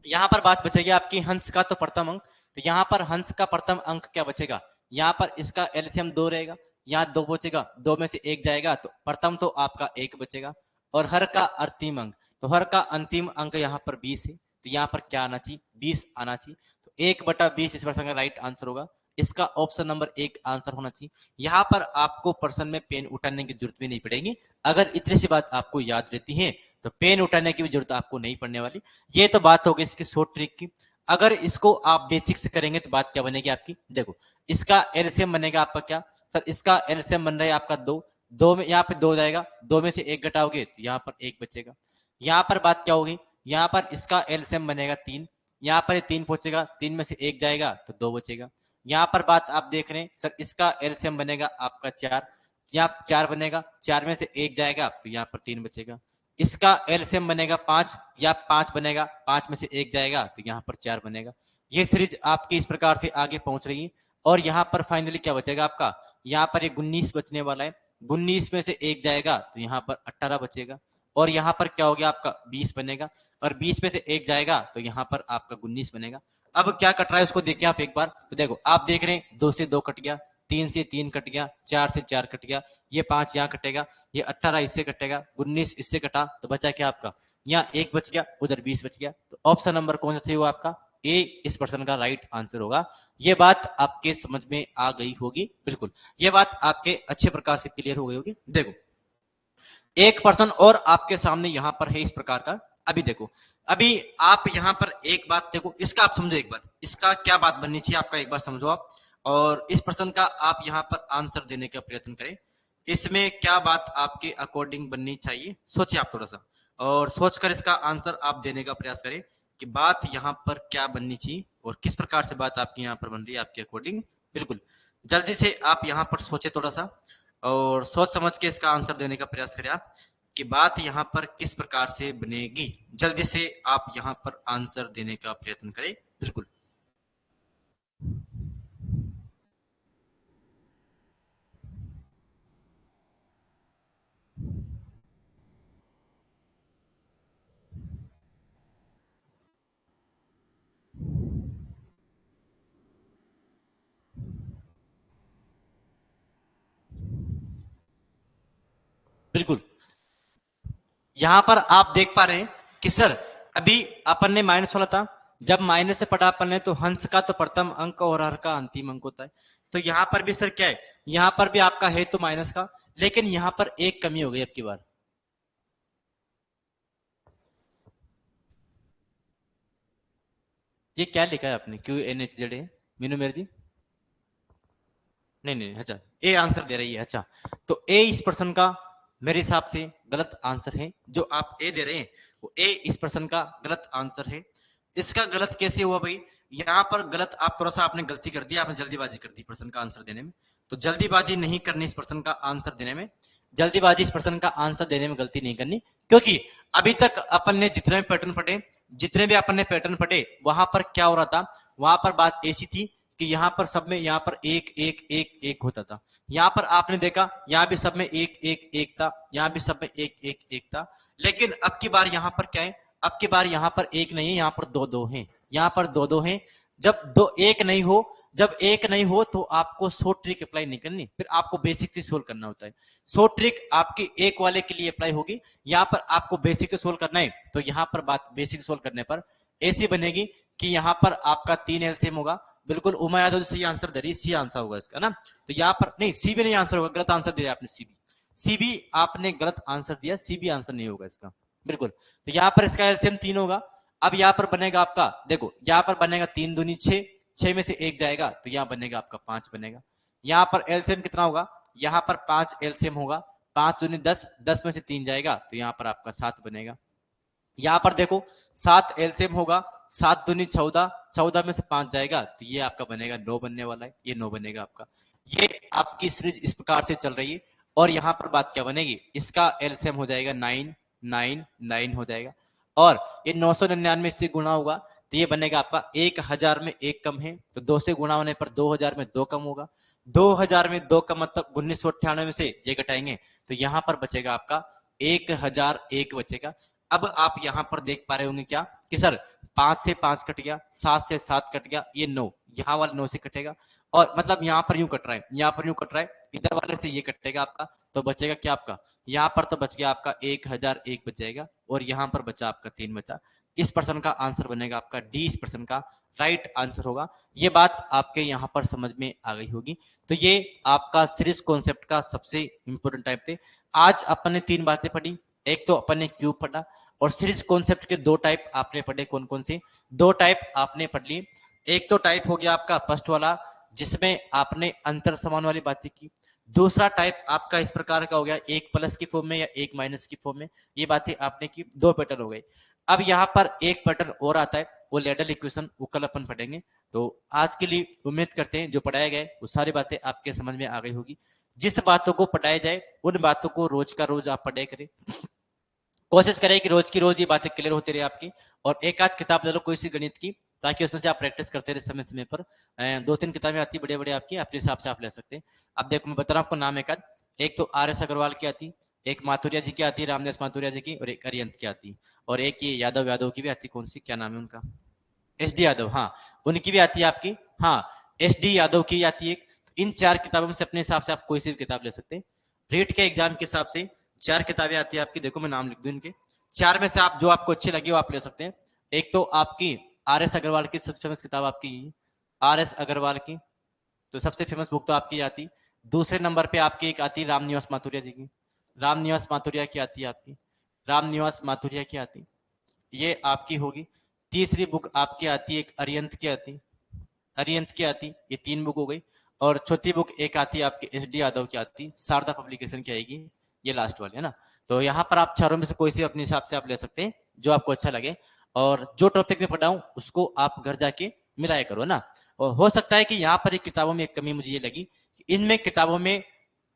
यहां पर बात बचेगी आपकी हंस का तो प्रथम अंक। तो यहां पर हंस का प्रथम अंक क्या बचेगा, यहां पर इसका एलसीएम 2 रहेगा, यहाँ 2 बचेगा, 2 में से 1 जाएगा तो प्रथम तो आपका 1 बचेगा, और हर का अंतिम अंक, तो हर का अंतिम अंक यहाँ पर 20 है, तो यहाँ पर क्या आना चाहिए, 20 आना चाहिए। तो 1/20 इस प्रश्न का राइट आंसर होगा। इसका ऑप्शन नंबर 1 आंसर होना चाहिए। यहाँ पर आपको प्रश्न में पेन उठाने की जरूरत भी नहीं पड़ेगी। अगर इतनी सी बात आपको याद रहती है तो पेन उठाने की भी जरूरत आपको नहीं पड़ने वाली। ये तो बात हो गई इसकी शॉर्ट ट्रिक की। अगर इसको आप बेसिक से करेंगे तो बात क्या बनेगी आपकी, देखो इसका एलसीएम बनेगा आपका क्या सर, इसका एलसीएम बन रहा है आपका 2, 2 में यहाँ पे 2 जाएगा, 2 में से 1 घटाओगे तो यहाँ पर 1 बचेगा। यहाँ पर बात क्या होगी, यहाँ पर इसका एलसीएम बनेगा 3, यहाँ पर 3 पहुंचेगा, 3 में से 1 जाएगा तो 2 बचेगा। यहाँ पर बात आप देख रहे हैं सर, इसका एलसीएम बनेगा आपका 4, यहाँ 4 बनेगा, 4 में से 1 जाएगा तो यहाँ पर 3 बचेगा। इसका एलसीएम बनेगा 5, या 5 बनेगा, 5 में से 1 जाएगा तो यहाँ पर 4 बनेगा। ये सीरीज आपकी इस प्रकार से आगे पहुंच रही है। और यहाँ पर फाइनली क्या बचेगा आपका, यहाँ पर ये 19 बचने वाला है, 19 में से 1 जाएगा तो यहाँ पर 18 बचेगा, और यहाँ पर क्या हो गया आपका 20 बनेगा, और 20 में से 1 जाएगा तो यहाँ पर आपका 19 बनेगा। अब क्या कट रहा है उसको देखिए आप एक बार, तो देखो आप देख रहे हैं 2 से 2 कट गया, 3 से 3 कट गया, 4 से 4 कट गया, ये 5 यहाँ कटेगा, ये 18 इससे कटेगा, 19 इससे कटा, तो बचा क्या आपका, यहाँ 1 बच गया, उधर 20 बच गया। तो ऑप्शन नंबर कौन सा सही हुआ आपका, ए इस प्रश्न का राइट आंसर होगा। ये बात आपके समझ में आ गई होगी। बिल्कुल ये बात आपके अच्छे प्रकार से क्लियर हो गई होगी। देखो एक प्रश्न और आपके सामने यहां पर है इस प्रकार का। अभी देखो, अभी आप यहां पर एक बात देखो, इसका आप समझो एक बार, इसका क्या बात बननी चाहिए आपका एक बार समझो आप, और इस प्रश्न का आप यहां पर आंसर देने का प्रयत्न करें। इसमें क्या बात आपके अकॉर्डिंग बननी चाहिए, सोचिए आप थोड़ा सा, और सोचकर इसका आंसर आप देने का प्रयास करें कि बात यहां पर क्या बननी चाहिए और किस प्रकार से बात आपकी यहां पर बन रही है आपके अकॉर्डिंग। बिल्कुल जल्दी से आप यहां पर सोचे थोड़ा सा, और सोच समझ के इसका आंसर देने का प्रयास करें आप कि बात यहां पर किस प्रकार से बनेगी। जल्दी से आप यहां पर आंसर देने का प्रयत्न करें। बिल्कुल बिल्कुल यहां पर आप देख पा रहे हैं कि सर अभी अपन ने माइनस वाला था, जब माइनस से पढ़ा अपन ने तो हंस का तो प्रथम अंक और हर का अंतिम अंक होता है। तो यहां पर भी सर क्या है, यहां पर भी आपका है तो माइनस का, लेकिन यहां पर एक कमी हो गई अब की बार। ये क्या लिखा है आपने, क्यू एन एच जेड है मीनू मेर जी, नहीं नहीं अच्छा ए आंसर दे रही है। अच्छा तो ए इस प्रश्न का मेरे हिसाब से गलत आंसर है, जो आप ए दे रहे हैं वो ए इस प्रश्न का गलत आंसर है। इसका गलत कैसे हुआ भाई, यहाँ पर गलत आप थोड़ा सा आपने गलती कर दी, आपने जल्दीबाजी कर दी प्रश्न का आंसर देने में। तो जल्दीबाजी नहीं करनी इस प्रश्न का आंसर देने में, जल्दीबाजी इस प्रश्न का आंसर देने में गलती नहीं करनी, क्योंकि अभी तक अपन ने जितने भी पैटर्न पढ़े, जितने भी अपन ने पैटर्न पढ़े, वहां पर क्या हो रहा था, वहां पर बात ऐसी थी कि यहाँ पर सब में यहाँ पर एक एक एक एक होता था। यहाँ पर आपने देखा यहाँ भी सब में एक एक एक था, यहाँ भी सब में एक एक एक था। लेकिन अब की बार यहाँ पर क्या है, अब की बार यहाँ पर एक नहीं है, यहाँ पर दो दो हैं, यहाँ पर दो दो हैं। जब जब एक नहीं हो तो आपको शॉर्ट ट्रिक अप्लाई नहीं करनी, फिर आपको बेसिक से सोल्व करना होता है। शॉर्ट ट्रिक आपकी एक वाले के लिए अप्लाई होगी, यहाँ पर आपको बेसिक से सोल्व करना है। तो यहाँ पर बात बेसिक से सोल्व करने पर ऐसी बनेगी कि यहाँ पर आपका 3 एलसीएम होगा। बिल्कुल उमा यादव सही आंसर दे रही, सी आंसर होगा इसका ना। तो यहाँ पर नहीं, सी भी नहीं आंसर होगा, गलत आंसर दिया आपने। सी भी आपने गलत आंसर दिया, सी भी आंसर नहीं होगा इसका। बिल्कुल, तो यहाँ पर इसका एलसीएम 3 होगा। अब यहाँ पर बनेगा आपका, देखो यहाँ पर बनेगा 3 दूनी 6, 6 में से 1 जाएगा तो यहाँ बनेगा आपका 5 बनेगा। यहाँ पर एलसीएम कितना होगा, यहाँ पर 5 एलसीएम होगा, 5 दूनी 10, 10 में से 3 जाएगा तो यहाँ पर आपका 7 बनेगा। यहाँ पर देखो 7 एलसीएम होगा, 7 दूनी 14, 14 में से 5 जाएगा तो ये आपका बनेगा 9 बनने वाला है, ये 9 बनेगा आपका। ये आपकी सीरीज इस प्रकार से चल रही है। और यहाँ पर बात क्या बनेगी, इसका एलसीएम हो जाएगा 9, 9, 9 हो जाएगा। और ये 999 से गुणा होगा तो ये बनेगा आपका 1000 में 1 कम है, तो 2 से गुणा होने पर 2000 में 2 कम होगा। 2000 में 2 कम मतलब 1998 में से ये घटाएंगे तो यहाँ पर बचेगा आपका 1001 बचेगा। अब आप यहाँ पर देख पा रहे होंगे क्या कि सर 5 से 5 कट गया, 7 से 7 कट गया, ये 9 यहाँ वाला 9 से कटेगा। और मतलब यहाँ पर यूं कट रहा है, यहाँ पर यूं कट रहा है, इधर वाले से ये कटेगा आपका, तो बचेगा क्या आपका, यहाँ पर तो बच गया आपका 1001 बच जाएगा। और यहाँ पर बचा आपका 3 बचा। इस प्रश्न का आंसर बनेगा आपका डी, इस प्रश्न का राइट आंसर होगा। ये बात आपके यहाँ पर समझ में आ गई होगी। तो ये आपका सीरीज कॉन्सेप्ट का सबसे इंपॉर्टेंट टाइप थे। आज अपन ने 3 बातें पढ़ी, एक तो अपन ने क्यूब पढ़ा, और सीरीज कॉन्सेप्ट के 2 टाइप आपने पढ़े। कौन कौन से 2 टाइप आपने पढ़ लिए, एक तो टाइप हो गया आपका फर्स्ट वाला जिसमें आपने अंतर समान वाली बातें की। दूसरा टाइप आपका इस प्रकार का हो गया, एक प्लस की फॉर्म में या एक माइनस की फॉर्म में, ये बातें आपने की। 2 पैटर्न हो गए। अब यहाँ पर एक पैटर्न और आता है, वो लेडल इक्वेशन, वो कल अपन पढ़ेंगे। तो आज के लिए उम्मीद करते हैं जो पढ़ाया गया वो सारी बातें आपके समझ में आ गई होगी। जिस बातों को पढ़ाया जाए उन बातों को रोज का रोज आप पढ़ाई करें। कोशिश करें कि रोज की रोज ये बातें क्लियर होती रहे आपकी। और एक आध किताब ले लो कोई सी गणित की, ताकि उसमें से आप प्रैक्टिस करते रहे समय समय पर। 2-3 किताबें आती है बड़े बड़े आपकी, अपने हिसाब से आप ले सकते हैं। अब देखो मैं बता रहा हूँ आपको नाम एक तो RS अग्रवाल की आती, एक माथुरिया जी की आती है, रामदास माथुरिया जी की, और एक अरियंत की आती, और एक ये यादव की भी आती, कौन सी, क्या नाम है उनका, SD यादव, हाँ उनकी भी आती है आपकी। हाँ SD यादव की आती है। इन 4 किताबों में से अपने हिसाब से आप कोई सी भी किताब ले सकते हैं। रीट के एग्जाम के हिसाब से 4 किताबें आती है आपकी, देखो मैं नाम लिख दूं इनके। 4 में से आप जो आपको अच्छी लगी वो आप ले सकते हैं। एक तो आपकी RS अग्रवाल की सबसे फेमस किताब आपकी RS अग्रवाल की, तो सबसे फेमस बुक तो आपकी आती। दूसरे नंबर पे आपकी एक आती रामनिवास माथुरिया जी की, रामनिवास माथुरिया की आती है आपकी, रामनिवास माथुरिया की आती, ये आपकी होगी। तीसरी बुक आपकी आती है एक अरियंत की आती, अरियंत की आती, ये 3 बुक हो गई। और चौथी बुक एक आती है आपकी SD यादव की आती, शारदा पब्लिकेशन की आएगी, ये लास्ट वाली है ना। तो यहाँ पर आप चारों में से कोई सी अपने हिसाब से आप ले सकते हैं जो आपको अच्छा लगे। और जो टॉपिक में पढ़ाऊं उसको आप घर जाके मिलाया करो ना। और हो सकता है कि यहाँ पर एक किताबों में एक कमी मुझे ये लगी कि इनमें किताबों में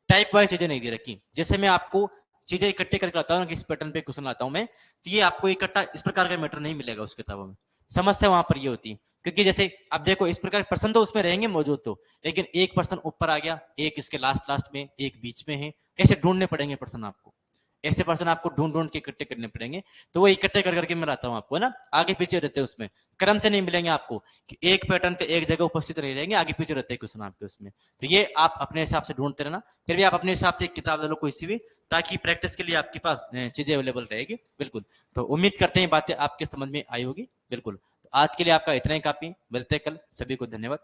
टाइप वाइज चीजें नहीं दे रखी। जैसे मैं आपको चीजें इकट्ठे करके लाता हूँ ना, किस पैटर्न पे क्वेश्चन लाता हूँ मैं, तो ये आपको इकट्ठा इस प्रकार का मैटर नहीं मिलेगा उस किताबों में। समस्या वहां पर ये होती है, क्योंकि जैसे अब देखो इस प्रकार प्रश्न तो उसमें रहेंगे मौजूद, तो लेकिन एक प्रश्न ऊपर आ गया, एक इसके लास्ट लास्ट में, एक बीच में है, ऐसे ढूंढने पड़ेंगे प्रश्न आपको। ऐसे पर्सन आपको ढूंढ ढूंढ के इकट्ठे करने पड़ेंगे। तो वो इकट्ठे कर करके मैं लाता हूँ आपको, है ना। आगे पीछे रहते हैं उसमें, क्रम से नहीं मिलेंगे आपको कि एक पैटर्न पे एक जगह उपस्थित रह जाएंगे, आगे पीछे रहते हैं क्वेश्चन आपके उसमें। तो ये आप अपने हिसाब से ढूंढते रहना। फिर भी आप अपने हिसाब से एक किताब ले लो कोई सी भी, ताकि प्रैक्टिस के लिए आपके पास चीजें अवेलेबल रहेगी। बिल्कुल, तो उम्मीद करते हैं बातें आपके समझ में आई होगी। बिल्कुल, तो आज के लिए आपका इतना ही काफी, मिलते हैं कल, सभी को धन्यवाद।